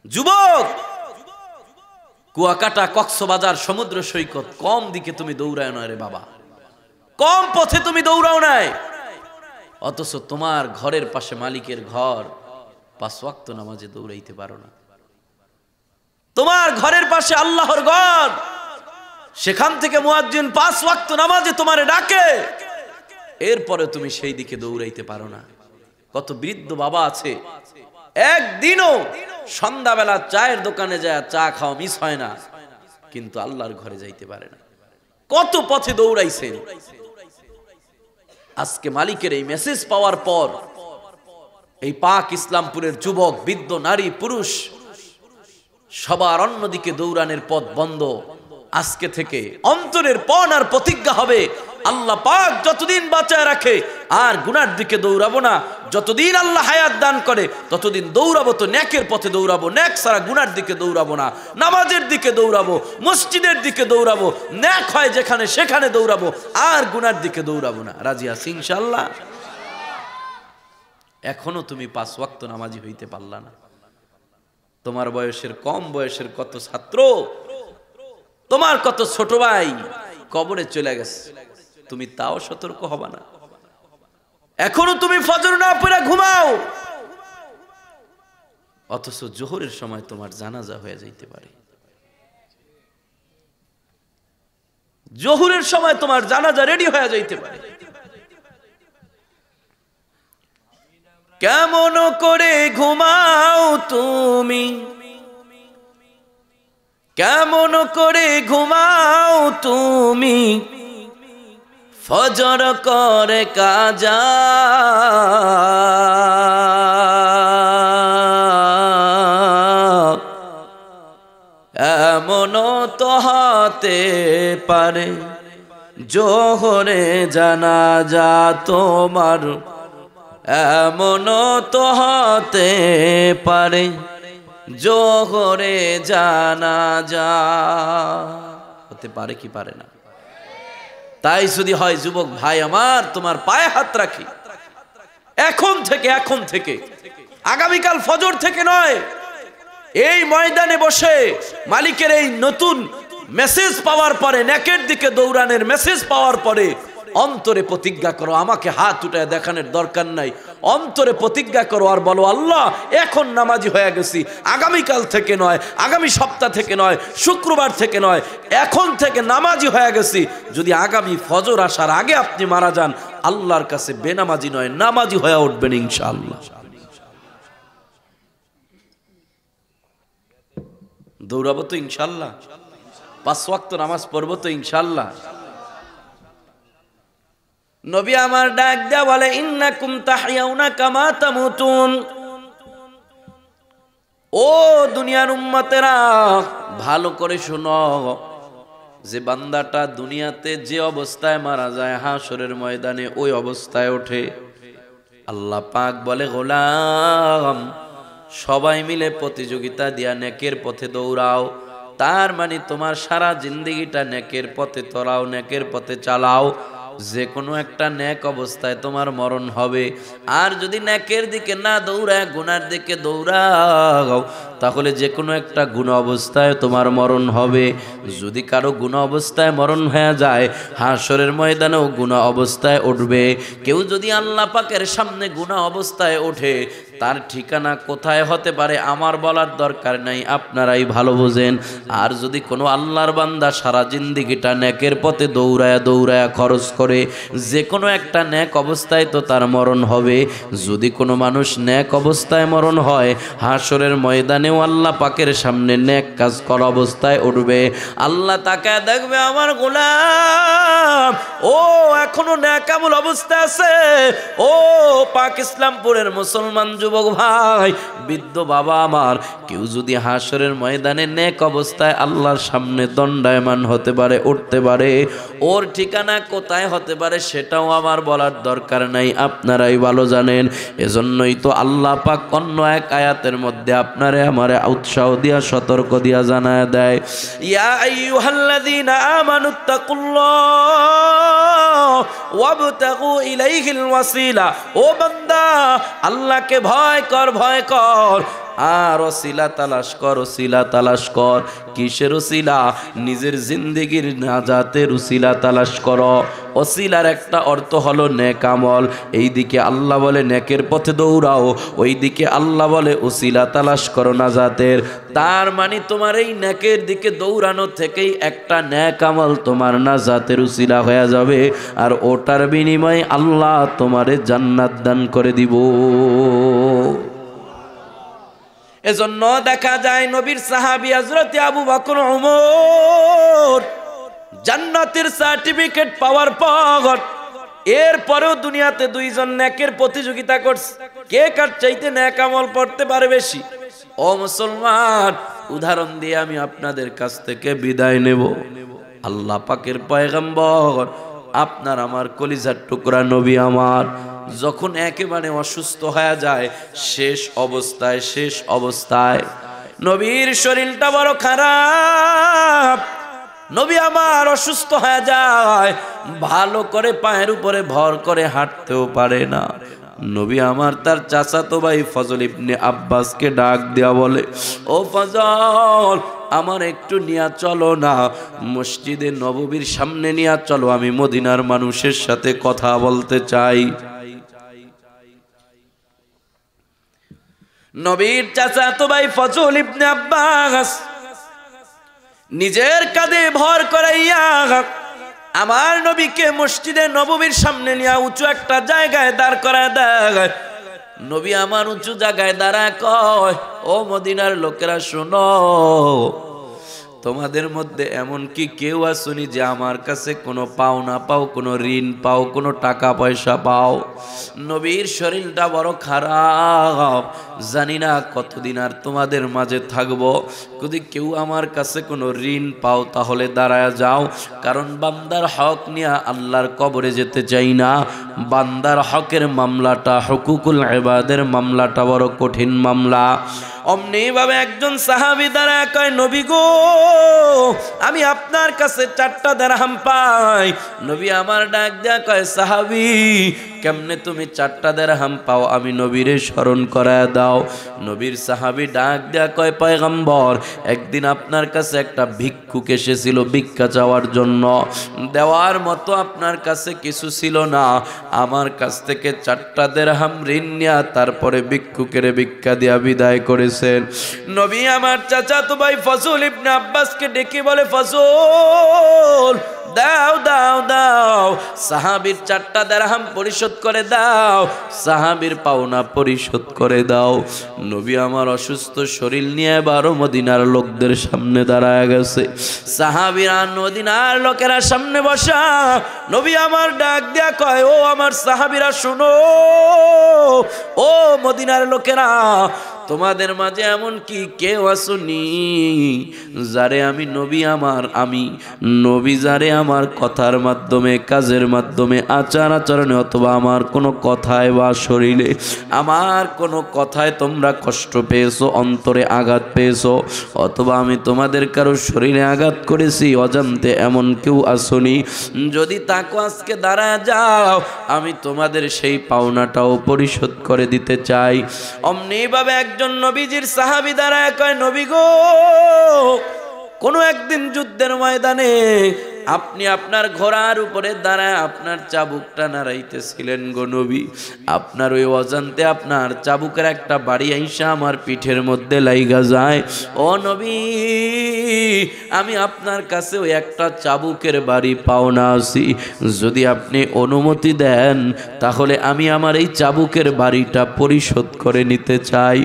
যুবক কুয়াকাটা, কক্সবাজার, সমুদ্র সৈকত, কম দিকে তুমি দৌড়ায় না রে বাবা, কম পথে তুমি দৌড়াও নাই। অথচ তোমার ঘরের পাশে মালিকের ঘর, 5 ওয়াক্ত নামাজে দৌড়াইতে পারো না। তোমার ঘরের পাশে আল্লাহর ঘর, সেখান থেকে মুয়াজ্জিন 5 ওয়াক্ত নামাজে তোমারে ডাকে, এরপরে তুমি সেই দিকে দৌড়াইতে পারো না। কত বৃদ্ধ বাবা আছে, একদিনও সন্ধ্যাবেলা চায়ের দোকানে যায় চা খাওয়া মিস হয় না, কিন্তু আল্লাহর ঘরে যাইতে পারে না। কত পথে দৌড়াইছেন। আজকে মালিকের এই মেসেজ পাওয়ার পর এই পাক ইসলামপুরের যুবক, বৃদ্ধ, নারী, পুরুষ সবার অন্যদিকে দৌড়ানোর পথ বন্ধ। আজকে থেকে অন্তরের পণ আর প্রতিজ্ঞা হবে, আল্লাহ পাক যতদিন বাঁচায় রাখে আর গুনার দিকে দৌড়াবো না। যতদিন আল্লাহ হায়াত দান করে ততদিন দৌড়াবো তো নেকের পথে দৌড়াবো, নেক সারা গুনার দিকে দৌড়াবো না। নামাজের দিকে দৌড়াবো, মসজিদের দিকে দৌড়াবো, নেক হয় যেখানে সেখানে দৌড়াবো, আর গুনার দিকে দৌড়াবো না। রাজি আছি ইনশাআল্লাহ? এখনো তুমি 5 ওয়াক্ত নামাজি হইতে পারলা না। তোমার বয়সের, কম বয়সের কত ছাত্র, তোমার কত ছোট ভাই কবরে চলে গেছে, তুমি তাও সতর্ক হবা না। এখনো তুমি ফজর না পড়ে ঘুমাও, অথচ জোহরের সময় তোমার জানাজা হয়ে যাইতে পারে। জোহরের সময় তোমার জানাজা রেডি হয়ে যাইতে পারে। কেমন করে ঘুমাও তুমি, কেমন করে ঘুমাও তুমি, ফজর করে কাজা। এমন তো হতে পারে জোহরে জানাজা তোমার, এমন তো হতে পারে জোহরে জানাজা। হতে পারে কি পারে না? তাই যদি হয় যুবক ভাই আমার, তোমার পায়ে হাত রাখি, এখন থেকে আগামীকাল ফজর থেকে নয়, এই ময়দানে বসে মালিকের এই নতুন মেসেজ পাওয়ার পরে, নেকের দিকে দৌড়ানোর মেসেজ পাওয়ার পরে অন্তরে প্রতিজ্ঞা করো। আমাকে হাত উঠায় দেখানোর দরকার নাই, অন্তরে প্রতিজ্ঞা করো আর বলো, আল্লাহ এখন নামাজি হয়ে গেছি, আগামীকাল থেকে নয়, আগামী সপ্তাহ থেকে নয়, শুক্রবার থেকে নয়, এখন থেকে নামাজি হয়ে গেছি। যদি আগামী ফজর আসার আগে আপনি মারা যান, আল্লাহর কাছে বেনামাজি নয়, নামাজি হয়ে উঠবেন ইনশাআল্লাহ। দৌড়াবো তো ইনশাআল্লাহ, 5 ওয়াক্ত নামাজ পড়বো তো ইনশাআল্লাহ। নবী আমার ডাক দেয়া বলে, ইন্নাকুম তাহইয়াউনা কামা তামুতুন। ও দুনিয়ার উম্মতেরা, ভালো করে শোনো, যে বান্দাটা দুনিয়াতে যে অবস্থায় মারা যায়, হাসরের ময়দানে ওই অবস্থায় ওঠে। আল্লাহ পাক বলে, গোলাম সবাই মিলে প্রতিযোগিতা দিয়া নেকের পথে দৌড়াও। তার মানে তোমার সারা জিন্দেগিটা নেকের পথে তরাও, নেকের পথে চালাও। যে কোনো একটা নেক অবস্থায় তোমার মরণ হবে। আর যদি নেকের দিকে না দৌড়ায় গুনার দিকে দৌড়াও, তাহলে যে কোনো একটা গুনাহ অবস্থায় তোমার মরণ হবে। যদি কারো গুনাহ অবস্থায় মরণ হয়ে যায়, হাসরের ময়দানেও গুনাহ অবস্থায় উঠবে। কেউ যদি আল্লাহ পাকের সামনে গুনাহ অবস্থায় ওঠে, তার ঠিকানা কোথায় হতে পারে আমার বলার দরকার নাই, আপনারাই ভালো বোঝেন। আর যদি কোনো আল্লাহর বান্দা সারা জিন্দেগিটা নেকের পথে দৌড়ায়া দৌড়ায়া খরচ করে, যে কোনো একটা নেক অবস্থায় তো তার মরণ হবে। যদি কোনো মানুষ নেক অবস্থায় মরণ হয়, হাসরের ময়দানেও আল্লাহ পাকের সামনে নেক কাজ করা অবস্থায় উঠবে। আল্লাহ তাকায় দেখবে, আমার গোলাম ও এখনো নেকামল অবস্থায় আছে। ও পাক ইসলামপুরের মুসলমান যুবক ভাই, বৃদ্ধ বাবা আমার, কেউ যদি হাসরের ময়দানে নেক অবস্থায় আল্লাহর সামনে দণ্ডায়মান হতে পারে, উঠতে পারে, ওর ঠিকানা কোথায় হতে পারে সেটাও আমার বলার দরকার নাই, আপনারাই ভালো জানেন। এজন্যই তো আল্লাহ পাক অন্য এক আয়াতের মধ্যে আপনারে আমারে উৎসাহ দিয়া, সতর্ক দিয়া জানায় দেয়, ইয়া আইয়ুহাল্লাযীনা আমানুত্তাকুল্লাহ ওয়াবতাগু ইলাইহিল ওয়াসিলা, ও বান্দা আল্লাহকে ভয় কর, ভয় কর, আর ওসিলা তালাশ কর, ওসিলা তালাশ কর। কিসের ওসিলা? নিজের জিন্দেগির নাজাতের ওসিলা তালাশ করো। ওসিলার একটা অর্থ হলো নেক আমল। এইদিকে আল্লাহ বলে নেকের পথে দৌড়াও, ওইদিকে আল্লাহ বলে ওসিলা তালাশ করো নাজাতের। তার মানে তোমার এই নেকের দিকে দৌড়ানো থেকেই একটা নেক আমল তোমার নাজাতের ওসিলা হয়ে যাবে, আর ওটার বিনিময়ে আল্লাহ তোমারে জান্নাত দান করে দিব। এজন্য দেখা যায় নবীর সাহাবী হযরত আবু বকর ওমর জান্নাতের সার্টিফিকেট পাওয়ার পর এরপরেও দুনিয়াতে দুইজন নেকের প্রতিযোগিতা করছে, কে কার চাইতে নেক আমল পড়তে পারে বেশি। ও মুসলমান, উদাহরণ দিয়ে আমি আপনাদের কাছ থেকে বিদায় নেব। আল্লাহ পাকের পয়গম্বর, আপনার আমার কলিজার টুকরা নবী আমার যখন একেবারে অসুস্থ হয়ে যায়, শেষ অবস্থায় নবীর শরীরটা বড় খারাপ, নবী আমার অসুস্থ হয়ে যায়, ভালো করে পায়ের উপরে ভর করে হাঁটতেও পারে না। নবী আমার তার চাচাতো ভাই ফজল ইবনে আব্বাসকে ডাক দেয়া বলে, ও ফজল, আমার একটু নিয়া চলো না, মসজিদে নববীর সামনে নিয়া চলো, আমি মদিনার মানুষের সাথে কথা বলতে চাই। নবীর চাচাতো ভাই ফজল ইবনে আব্বাস নিজের কাঁধে ভর করাইয়া আমার নবীকে মসজিদে নববীর সামনে নিয়ে উঁচু একটা জায়গায় দাঁড় করায় দেয়। নবী আমার উঁচু জায়গায় দাঁড়ায় কয়, ও মদিনার লোকেরা শোনো, তোমাদের মধ্যে এমন কি কেউ আসুনি যে আমার কাছে কোনো পাওনা পাও, কোনো ঋণ পাও, কোনো টাকা পয়সা পাও? নবীর শরীরটা বড় খারাপ, জানি না কতদিন আর তোমাদের মাঝে থাকবো। যদি কেউ আমার কাছে কোনো ঋণ পাও তাহলে দাঁড়ায় যাও, কারণ বান্দার হক নিয়ে আল্লাহর কবরে যেতে চাই না। বান্দার হকের মামলাটা, হুকুকুল ইবাদের মামলাটা বড় কঠিন মামলা। অমনি ভাবে একজন সাহাবী দাঁড়ায় কয়, নবী গো, আমি আপনার কাছে 4টা দিরহাম পাই। নবী আমার ডাক দেয়া কয়, সাহাবী, কেমনে তুমি 4টা দিরহাম পাও? আমি নবীরে স্মরণ করায় দাও। নবীর সাহাবী ডাক দেয়া কয়, পয়গম্বর, একদিন আপনার কাছে একটা ভিক্ষুক এসেছিল ভিক্ষা চাওয়ার জন্য, দেওয়ার মতো আপনার কাছে কিছু ছিল না, আমার কাছ থেকে 4টা দিরহাম ঋণ নিয়া তারপরে ভিক্ষুকের ভিক্ষা দিয়া বিদায় করেছেন। নবী আমার চাচাতো ভাই ফজল ইবনে আব্বাসকে ডেকে বলে, ফজল, দাও দাও দাও, সাহাবীর 4টা দিরহাম পরিশোধ করে দাও, সাহাবীর পাওনা পরিশোধ করে দাও। নবী আমার অসুস্থ শরীর নিয়ে এবারও মদিনার লোকদের সামনে দাঁড়ায় গেছে। সাহাবীরা মদিনার লোকেরা সামনে বসা, নবী আমার ডাক দেয়া কয়, ও আমার সাহাবীরা শোনো, ও মদিনার লোকেরা, তোমাদের মাঝে এমন কি কেউ আসুনি যারে আমি নবী যারে আমার কথার মাধ্যমে, কাজের মাধ্যমে, আচার আচরণে অথবা আমার কোনো কথায় বা শরীরে, আমার কোনো কথায় তোমরা কষ্ট পেয়েছো, অন্তরে আঘাত পেয়েছো, অথবা আমি তোমাদের কারো শরীরে আঘাত করেছি অজান্তে, এমন কেউ আসুনি? যদি তাকে আজকে দাঁড়ায় যাও, আমি তোমাদের সেই পাওনাটাও পরিশোধ করে দিতে চাই। অমনি ভাবে একজন নবীজির সাহাবী দাঁড়ায় কয়, নবী গো, কোনো একদিন যুদ্ধের ময়দানে আপনি আপনার ঘোড়ার উপরে দাঁড়ায় আপনার চাবুকটা নাড়াইতেছিলেন গো নবী, আপনার ওই অজান্তে আপনার চাবুকের একটা বাড়ি আইসা আমার পিঠের মধ্যে লাইগা যায়। ও নবী, আমি আপনার কাছে ওই একটা চাবুকের বাড়ি পাওনা আছি, যদি আপনি অনুমতি দেন তাহলে আমি আমার এই চাবুকের বাড়িটা পরিশোধ করে নিতে চাই।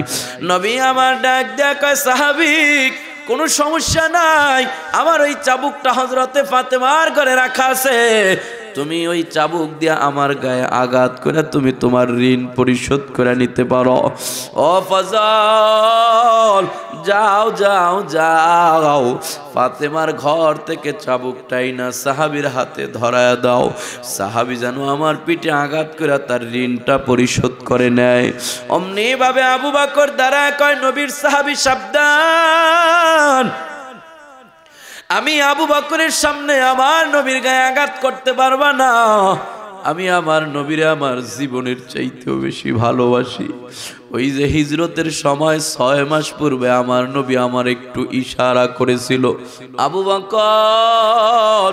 নবী আমার ডাক দেয়া কয়, সাহাবী, কোনো সমস্যা নাই, আমার ওই চাবুকটা হযরতে ফাতেমার ঘরে রাখা আছে, তুমি ওই চাবুক দিয়ে আমার গায়ে আঘাত করে তুমি তোমার ঋণ পরিশোধ করে নিতে পারো। ও ফজল, যাও যাও যাও, ফাতেমার ঘর থেকে চাবুকটাই না সাহাবীর হাতে ধরায় দাও, সাহাবী যেন আমার পিঠে আঘাত করে তার ঋণটা পরিশোধ করে নেয়। অমনি ভাবে আবু বকর দাঁড়ায় কয়, নবীর সাহাবী সাবধান, আমি আবু বকরের সামনে আমার নবীর গায়ে আঘাত করতে পারবা না, আমি আমার নবীরে আমার জীবনের চাইতেও বেশি ভালোবাসি। ওই যে হিজরতের সময় 6 মাস পূর্বে আমার নবী আমার একটু ইশারা করেছিল, আবু বকর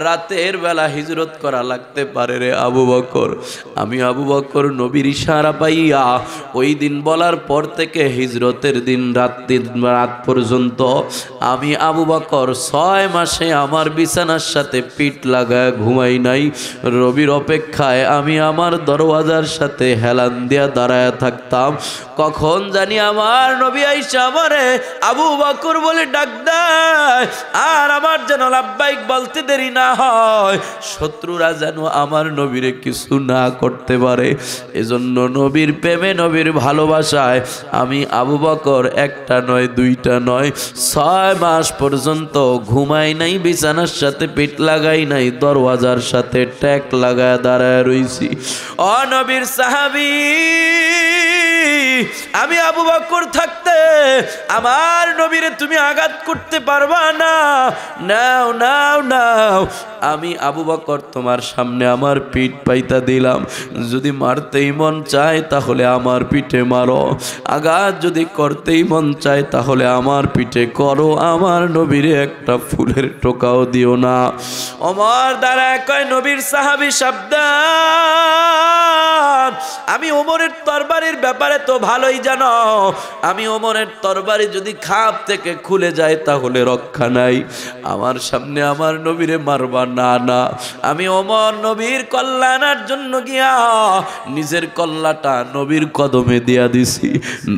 রাতের বেলা হিজরত করা লাগতে পারে রে আবু বকর। আমি আবু বকর নবীর ইশারা পাইয়া ওই দিন বলার পর থেকে হিজরতের দিন রাত পর্যন্ত আমি আবু বকর 6 মাসে আমার বিছানার সাথে পিঠ লাগায় ঘুমাই নাই। রবির অপেক্ষায় আমি আমার দরওয়াজার সাথে হেলান দিয়া দাঁড়ায় থাকতাম, কখন জানি আমার নবী আইসা আমারে আবু বকর বলে ডাক দেয়, আর আমার যেন লাব্বাইক বলতে দেরি না হয়, শত্রুরা যেন আমার নবীরে কিছু না করতে পারে। এজন্য নবীর প্রেমে নবীর ভালোবাসায় আমি আবু বকর একটা নয় দুইটা নয় 6 মাস পর্যন্ত ঘুমাই নাই, বিছানার সাথে পিঠ লাগাই নাই, দরওয়াজার সাথে ট্যাক লাগায় দাঁড়ায় রইছি। ও নবীর সাহাবী, আমি আবু বকর থাকতে আমার নবীরে তুমি আঘাত করতে পারবা না। নাও নাও নাও, আমি আবু বকর তোমার সামনে আমার পিঠ পাইতা দিলাম, যদি মারতেই মন চায় তাহলে আমার পিঠে মারো, আঘাত যদি করতেই মন চায় তাহলে আমার পিঠে করো, আমার নবীরে একটা ফুলের টোকাও দিও না। ওমর দ্বারা কয়, নবীর সাহাবী সাবধান, আমি ওমরের তরবারির ব্যাপারে তো ভালোই জানো, আমি ওমরের তরবারি যদি খাপ থেকে খুলে যায় তাহলে রক্ষা নাই, আমার সামনে আমার নবীরে মারবা না। না, আমি ওমর নবীর কল্যাণের জন্য গিয়া নিজের কল্লাটা নবীর কদমে দিয়া দিছি।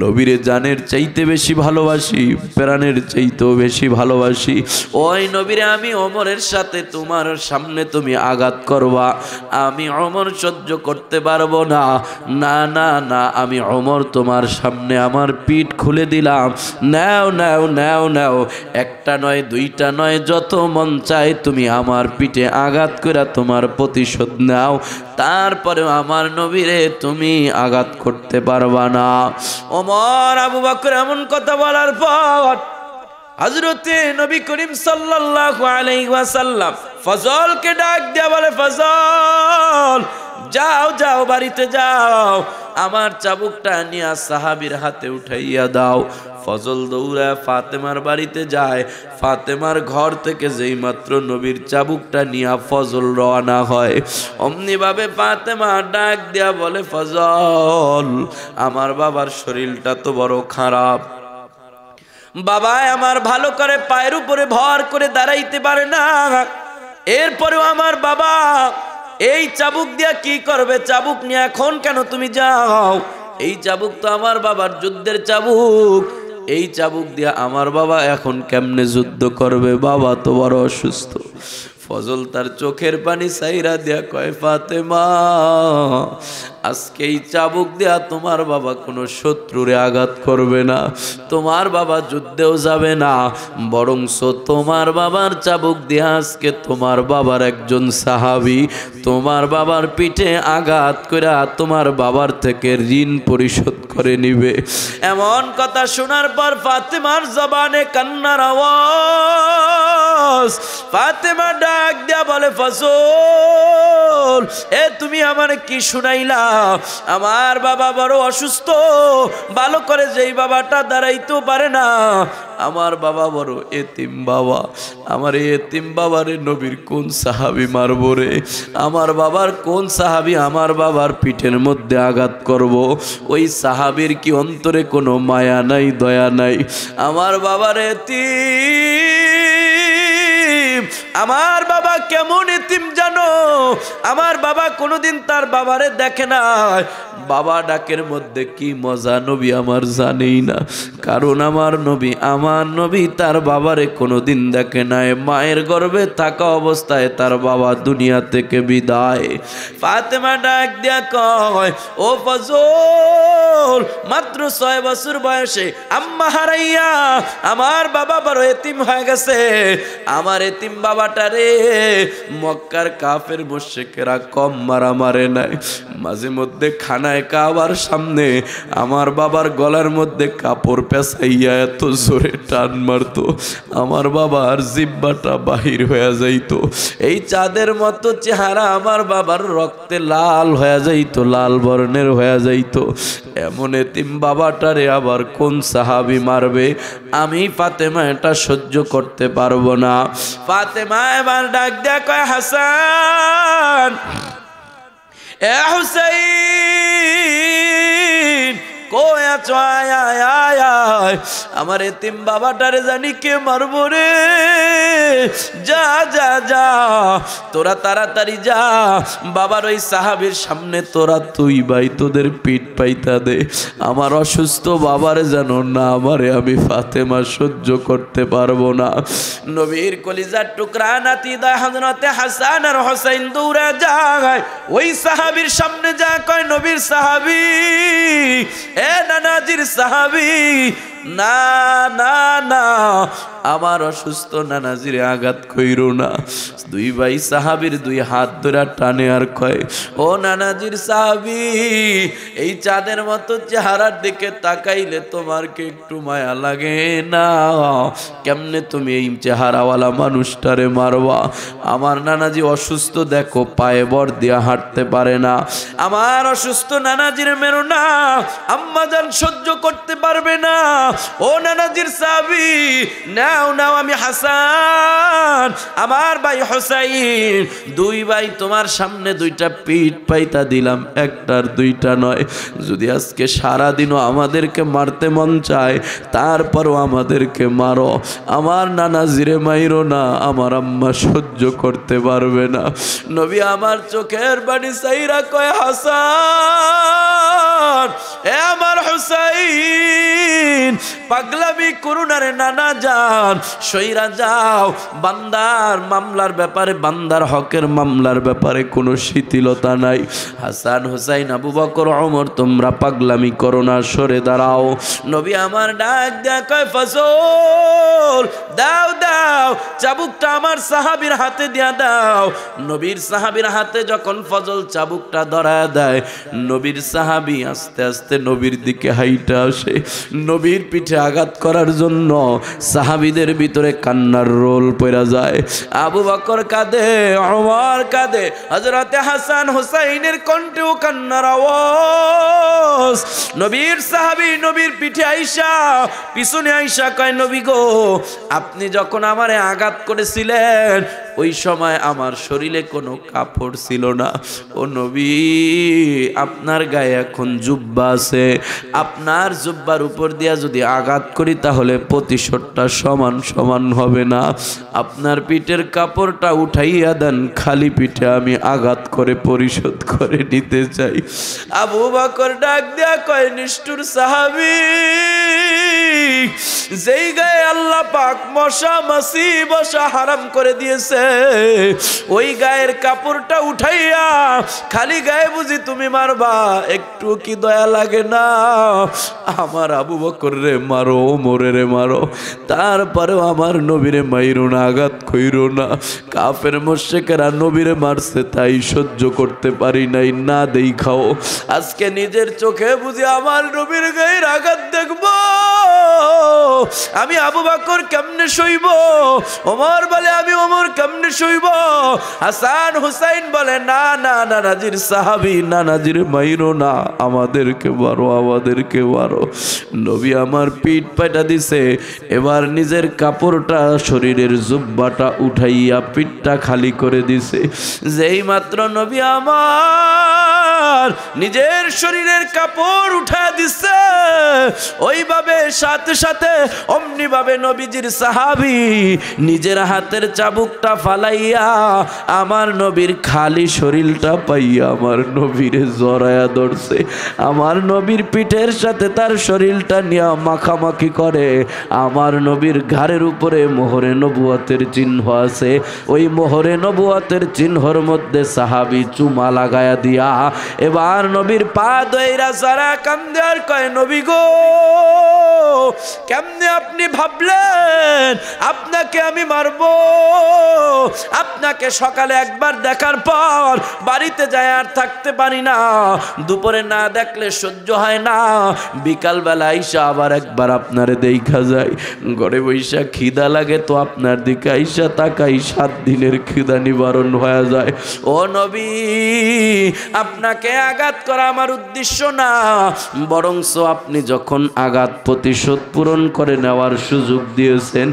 নবীরে জানের চাইতে বেশি ভালোবাসি, প্রাণের চাইতেও বেশি ভালোবাসি। ওই নবীরে আমি ওমরের সাথে তোমার সামনে তুমি আঘাত করবা, আমি ওমর সহ্য করতে পারবো না। না না না, আমি ওমর তোমার সামনে আমার পিঠ খুলে দিলাম, নাও নাও নাও নাও, একটা নয় দুইটা নয়, যত মন চায় তুমি আমার পিঠে আঘাত করে তোমার প্রতিশোধ নাও, তারপরেও আমার নবীরে তুমি আঘাত করতে পারবা না। ওমর আবু বকর এমন কথা বলার পর হযরতে নবী করিম সাল্লাল্লাহু আলাইহি ওয়াসাল্লাম ফজলকে ডাক দিয়া বলে, ফজল যাও যাও, বাড়িতে যাও, আমার চাবুকটা নিয়ে সাহাবীর হাতে উঠাইয়া দাও। ফজল দৌড়া ফাতেমার বাড়িতে যায়। ফাতেমার ঘর থেকে যেই মাত্র নবীর চাবুকটা নিয়ে ফজল রওনা হয়, অমনি ভাবে ফাতেমা ডাক দিয়া বলে, ফজল আমার বাবার শরীরটা তো বড় খারাপ, বাবা আমার ভালো করে পায়ের উপরে ভর করে দাঁড়াইতে পারে না, এরপরেও আমার বাবা এই চাবুক দিয়া কি করবে, চাবুক নিয়ে এখন কেন তুমি যাও, এই চাবুক তো আমার বাবার যুদ্ধের চাবুক, এই চাবুক দিয়া আমার বাবা এখন কেমনে যুদ্ধ করবে, বাবা তো বড় অসুস্থ। ফজল তার চোখের পানি সাইরা দিয়া কয়, ফাতেমা আজকে এই চাবুক দিয়া তোমার বাবা কোনো শত্রুরে আঘাত করবে না, তোমার বাবা যুদ্ধেও যাবে না, বরংস তোমার বাবার চাবুক দিয়া আজকে তোমার বাবার একজন সাহাবী তোমার বাবার পিঠে আঘাত করে তোমার বাবার থেকে ঋণ পরিশোধ করে নিবে। এমন কথা শোনার পর ফাতেমার জবানে কান্নার আওয়াজ। ফাতেমা ডাক দিয়া বলে, ফজল এ তুমি আমার কি শুনাইলা, আমার বাবা বড় অসুস্থ, ভালো করে যেই বাবাটা দাঁড়াইতেও পারে না, আমার বাবা বড় এতিম বাবা, আমার এতিম বাবারে নবীর কোন সাহাবী মারবো রে, আমার বাবার কোন সাহাবী আমার বাবার পিঠের মধ্যে আঘাত করব, ওই সাহাবীর কি অন্তরে কোনো মায়া নাই, দয়া নাই, আমার বাবার এতিম, আমার বাবা কেমন এতিম জানো, আমার বাবা কোনোদিন তার বাবারে দেখে না, বাবা ডাকের মধ্যে কি মজা নবী আমার জানেই না, কারণ আমার নবী তার বাবারে কোনোদিন দেখে নাই, মায়ের গর্ভে থাকা অবস্থায় তার বাবা দুনিয়া থেকে বিদায়। ফাতেমা ডাক দিয়া কয়, ও ফজল মাত্র 6 বছর বয়সে আম্মা হারাইয়া আমার বাবা বড় এতিম হয়ে গেছে, আমার এতিম বাবাটা রে মক্কার কাফের মুশরিকেরা কম মারা মারে নাই। মাঝে মধ্যে খানায় কাবার সামনে আমার বাবার গলার মধ্যে কাপড় পেঁচাইয়া এত জোরে টান মারতো, আমার বাবার জিব্বাটা বাহির হয়ে যাইতো। এই চাঁদের মতো চেহারা আমার বাবার রক্তে লাল হয়ে যাইতো, লাল বর্ণের হয়ে যাইতো। এমন এতিম বাবাটারে আবার কোন সাহাবী মারবে? আমি ফাতেমা এটা সহ্য করতে পারবো না। ফাতেমা এবার ডাক দেয়া কয়, হাসান, এ হুসাইন, কই আছো? আয় আয় আয় আয়, আমার এতিম বাবাটারে জানি কে মারবো রে। যা যা যা, তোরা তাড়াতাড়ি যা, বাবার ওই সাহাবীর সামনে তোরা তুই ভাই তোদের পিঠ পাইতা দে। আমার অসুস্থ বাবার যেন না আমারে, আমি ফাতেমা সহ্য করতে পারবো না। নবীর কলিজার টুকরা নাতি দয় হযরতে হাসান আর হোসেন দৌড়ে যায় ওই সাহাবীর সামনে, যা কয়, নবীর সাহাবী, এ নানাজির সাহাবী, না না না, আমার অসুস্থ নানাজিরে আঘাত কইরো না। দুই ভাই সাহাবীর দুই হাত ধরে টানে আর কয়, ও নানাজির সাহাবী, এই চাঁদের মতো চেহারার দিকে তাকাইলে তোমার কি একটু মায়া লাগে না? কেমনে তুমি এই চেহারাওয়ালা মানুষটারে মারবা? আমার নানাজি অসুস্থ, দেখো পায়ে বর দিয়া হাঁটতে পারে না। আমার অসুস্থ নানাজির মেরো না, আম্মাজান সহ্য করতে পারবে না। ও নানাজির সাহাবী, নাও নাও, আমি হাসান, আমার ভাই হোসাইন, দুই ভাই তোমার সামনে দুইটা পিঠ পাইতা দিলাম, একটার দুইটা নয়। যদি আজকে সারাদিনও আমাদেরকে মারতে মন চায়, তারপরও আমাদেরকে মারো, আমার নানাজিরে মাইরো না, আমার আম্মা সহ্য করতে পারবে না। নবী আমার চোখের বাড়ি সাইরা কয়, হাসান, এ আমার হোসাইন, পাগলামি করুন আরে নানা যান, সইরা যাও। বান্দার মামলার ব্যাপারে, বান্দার হকের মামলার ব্যাপারে কোনো শিথিলতা নাই। হাসান, হোসাইন, আবু বকর, ওমর, তোমরা পাগলামি করো না, সরে দাঁড়াও। নবী আমার ডাক দেয়া কয়, ফজল, দাও দাও, চাবুকটা আমার সাহাবীর হাতে দিয়া দাও। নবীর সাহাবীর হাতে যখন ফজল চাবুকটা ধরায় দেয়, নবীর সাহাবী আস্তে আস্তে নবীর দিকে হাইটা আসে। নবীর পিঠে আঘাত করার জন্য সাহাবীদের ভিতরে কান্নার রোল পড়া যায়। আবু বকর কাঁদে, ওমর কাঁদে, হযরতে হাসান হোসাইনের কণ্ঠেও কান্নার আওয়াজ। নবীর সাহাবী নবীর পিঠে আইসা, পিছনে আইসা কয়, নবী গো, আপনি যখন আমারে আঘাত করেছিলেন ওই সময় আমার শরীরে কোনো কাপড় ছিল না। ও নবী, আপনার গায়ে এখন জুব্বা আছে, আপনার জুব্বার উপর দিয়া যদি আঘাত করি তাহলে প্রতিশোধটা সমান সমান হবে না। আপনার পিঠের কাপড়টা উঠাইয়া দেন, খালি পিঠে আমি আঘাত করে পরিশোধ করে নিতে চাই। আবু বকর ডাক দেয়া কয়, নিষ্ঠুর সাহাবী, যেই গায়ে আল্লাহ পাক মশা মাছি বসা হারাম করে দিয়েছে, ওই গায়ের কাপড়টা উঠাইয়া খালি গায়ে বুঝি তুমি মারবা? একটু কি দয়া লাগে না? আমার আবু বকর রে মারো, ওমরে রে মারো, তারপরেও আমার নবীরে মাইরো না, আঘাত কইরো না। কাফের মুশরিকেরা নবীরে মারছে, তাই সহ্য করতে পারি নাই, না দেই খাও। আজকে নিজের চোখে বুঝি আমার নবীর গায়ের আঘাত দেখবো, আমি আবু বকর কেমনে সইব? ওমর বলে, আমি ওমর কেমনে সইব? হাসান হুসাইন বলে, না না, নানাজির সাহাবী, নানাজির মাইরো না, আমাদেরকে মারো, আমাদেরকে মারো। নবী আমার পিঠ পাইটা দিছে, এবার নিজের কাপড়টা, শরীরের জুব্বাটা উঠাইয়া পিঠটা খালি করে দিছে। যেই মাত্র নবী আমার নিজের শরীরের কাপড় উঠা দিছে, ওইভাবে সাথে সাথে অমনি ভাবে নবীজির সাহাবী নিজের হাতের চাবুকটা ফালাইয়া আমার নবীর খালি শরীরটা পাইয়া আমার নবীরে জড়ায়া ধরছে। আমার নবীর পিঠের সাথে তার শরীরটা নিয়ে মাখামাখি করে। আমার নবীর ঘাড়ের উপরে মোহরে নবুয়তের চিহ্ন আছে, ওই মোহরে নবুয়তের চিহ্নর মধ্যে সাহাবী চুমা লাগায়া দিয়া এবার নবীর পা ধইরা সারা কান্দে আর কয়, নবী গো, কেমনে আপনি ভাবলেন আপনাকে আমি মারবো? আপনাকে সকালে একবার দেখার পর বাড়িতে যায় আর থাকতে পারি না, দুপুরে না দেখলে সহ্য হয় না, বিকাল বেলা আইসা আবার একবার আপনারে দেখা যায়, ঘরে বৈশা খিদা লাগে তো আপনার দিকে আইসা তাকাই, 7 দিনের খিদা নিবারণ হয়ে যায়। ও নবী, আপনাকে আঘাত করা আমার উদ্দেশ্য না, বরংস আপনি যখন আঘাত প্রতিশোধ পূরণ করে নেওয়ার সুযোগ দিয়েছেন,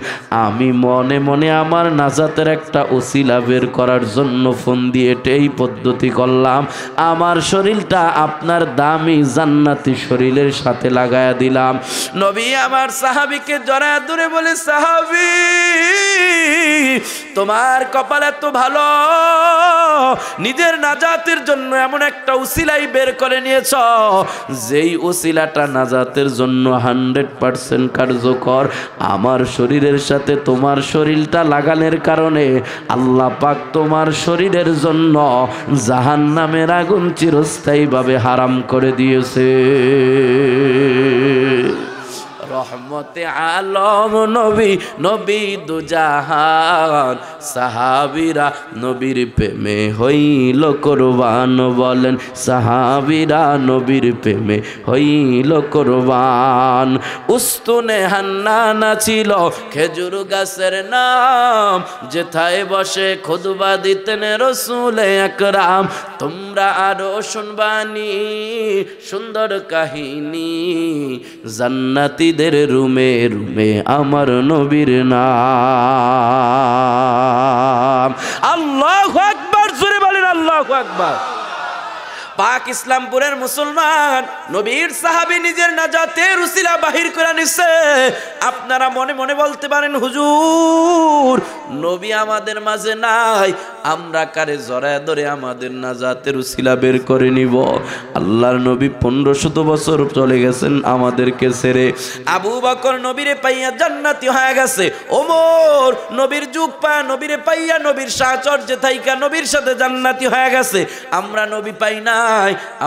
আমি মনে মনে আমার নাজাতের একটা ওসিলা বের করার জন্য ফোন দিয়ে এই পদ্ধতি করলাম, আমার শরীরটা আপনার দামি জান্নাতি শরীরের সাথে লাগায়া দিলাম। নবী আমার সাহাবীকে জড়ায় ধরে বলে, সাহাবী তোমার কপাল এত ভালো, নিজের নাজাতের জন্য এমন একটা উসিলাই বের করে নিয়েছ, যেই উসিলাটা নাজাতের জন্য 100% কার্যকর। আমার শরীরের সাথে তোমার শরীরটা লাগানোর কারণে আল্লাহ পাক তোমার শরীরের জন্য জাহান্নামের আগুন চিরস্থায়ীভাবে হারাম করে দিয়েছে। রহমতে আলম নবী, নবী দুজাহান, সাহাবীরা নবীর প্রেমে হইল কুরবান, বলেন সাহাবীরা নবীর প্রেমে হইল কুরবান। উস্তুনে হান্নানা ছিল খেজুর গাছের নাম, যেথায় বসে খুতবা দিতেন রাসূল আকরাম। তোমরা আরো শুনবানি সুন্দর কাহিনী, জান্নাতীদের রুমে রুমে আমার নবীর নাম। আল্লাহু আকবার, জোরে বলেন আল্লাহু আকবার। পাক ইসলামপুরের মুসলমান নবীর সাহাবী নিজের নাজাতের উসিলা বাহির করে নিছে। আপনারা মনে মনে বলতে পারেন, হুজুর নবী আমাদের মাঝে নাই, আমরা কারে জড়ায় ধরে আমাদের নাজাতের উসিলা বের করে নিব? আল্লাহর নবী 1500 বছর চলে গেছেন আমাদেরকে ছেড়ে। আবু বকর নবীরে পাইয়া জান্নাতি হয়ে গেছে, ওমর নবীর যুগ পায় নবীরে পাইয়া নবীর সাহচর্যে থাইকা নবীর সাথে জান্নাতি হয়ে গেছে। আমরা নবী পাই না,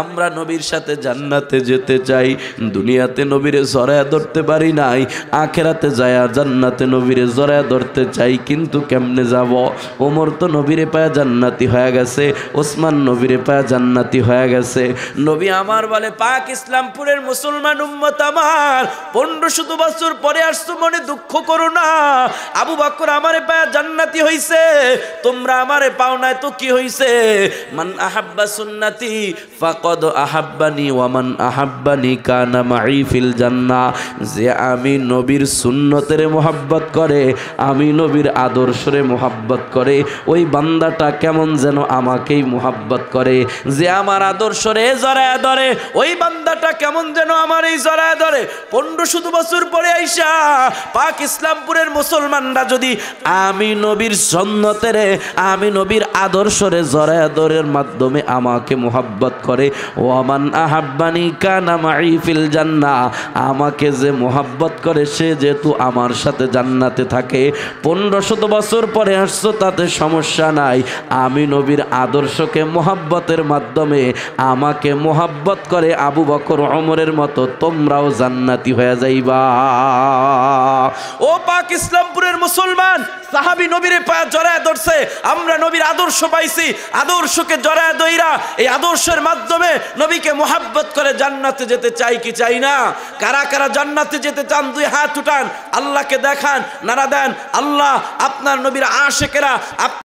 আমরা নবীর সাথে জান্নাতে যেতে চাই, দুনিয়াতে নবীরে জড়ায় ধরতে পারি নাই, আখেরাতে যায় জান্নাতে নবীরে জড়ায় ধরতে চাই, কিন্তু কেমনে যাব? ওমর তো নবীরে পায়া জান্নাতি হয়ে গেছে, ওসমান নবীরে পায়া জান্নাতি হয়ে গেছে। নবী আমার বলে, পাক ইসলামপুরের মুসলমান উম্মত আমার, 1500 বছর পরে আসছো, মনে দুঃখ করো না, আবু বকর আমারে পায়া জান্নাতি হইছে, তোমরা আমারে পাও নাই তো কি হইছে? মান আহাব্বা সুন্নতি ফাকাদ আহাব্বানি ওয়া মান আহাব্বানি কানা মাই ফিল জান্নাহ। যে আমি নবীর সুন্নতের মোহাব্বত করে, আমি নবীর আদর্শরে মোহাব্বত করে, ওই বান্দাটা কেমন যেন আমাকেই মোহাব্বত করে। যে আমার আদর্শরে জড়ায় ধরে, ওই বান্দাটা কেমন যেন আমার এই জড়ায় ধরে। 1500 বছর পরে আইসা পাক ইসলামপুরের মুসলমানরা যদি আমি নবীর সুন্নতের, আমি নবীর আদর্শরে জড়ায় ধরের মাধ্যমে আমাকে মোহাব্বত করে, ওয়ামান আহাব্বানি কানা মাই ফিল জান্নাহ, আমাকে যে মোহাব্বত করে সে যেহেতু আমার সাথে জান্নাতে থাকে। 1500 বছর পরে আসছো তাতে সমস্যা নাই, আমি নবীর আদর্শকে মোহাব্বতের মাধ্যমে আমাকে মোহাব্বত করে আবু বকর ওমরের মতো তোমরাও জান্নাতি হয়ে যাইবা। ও পাক ইসলামপুরের মুসলমান, সাহাবী নবীরে পায়ে জড়ায় ধরছে, আমরা নবীর আদর্শ পাইছি, আদর্শকে জড়ায় ধইরা এই আদর্শের মাধ্যমে নবীকে মোহাব্বত করে জান্নাতে যেতে চাই কি চাই না? কারা কারা জান্নাতে যেতে চান? 2 হাত উঠান, আল্লাহকে দেখান, নারা দেন। আল্লাহ আপনার নবীর আশিকেরা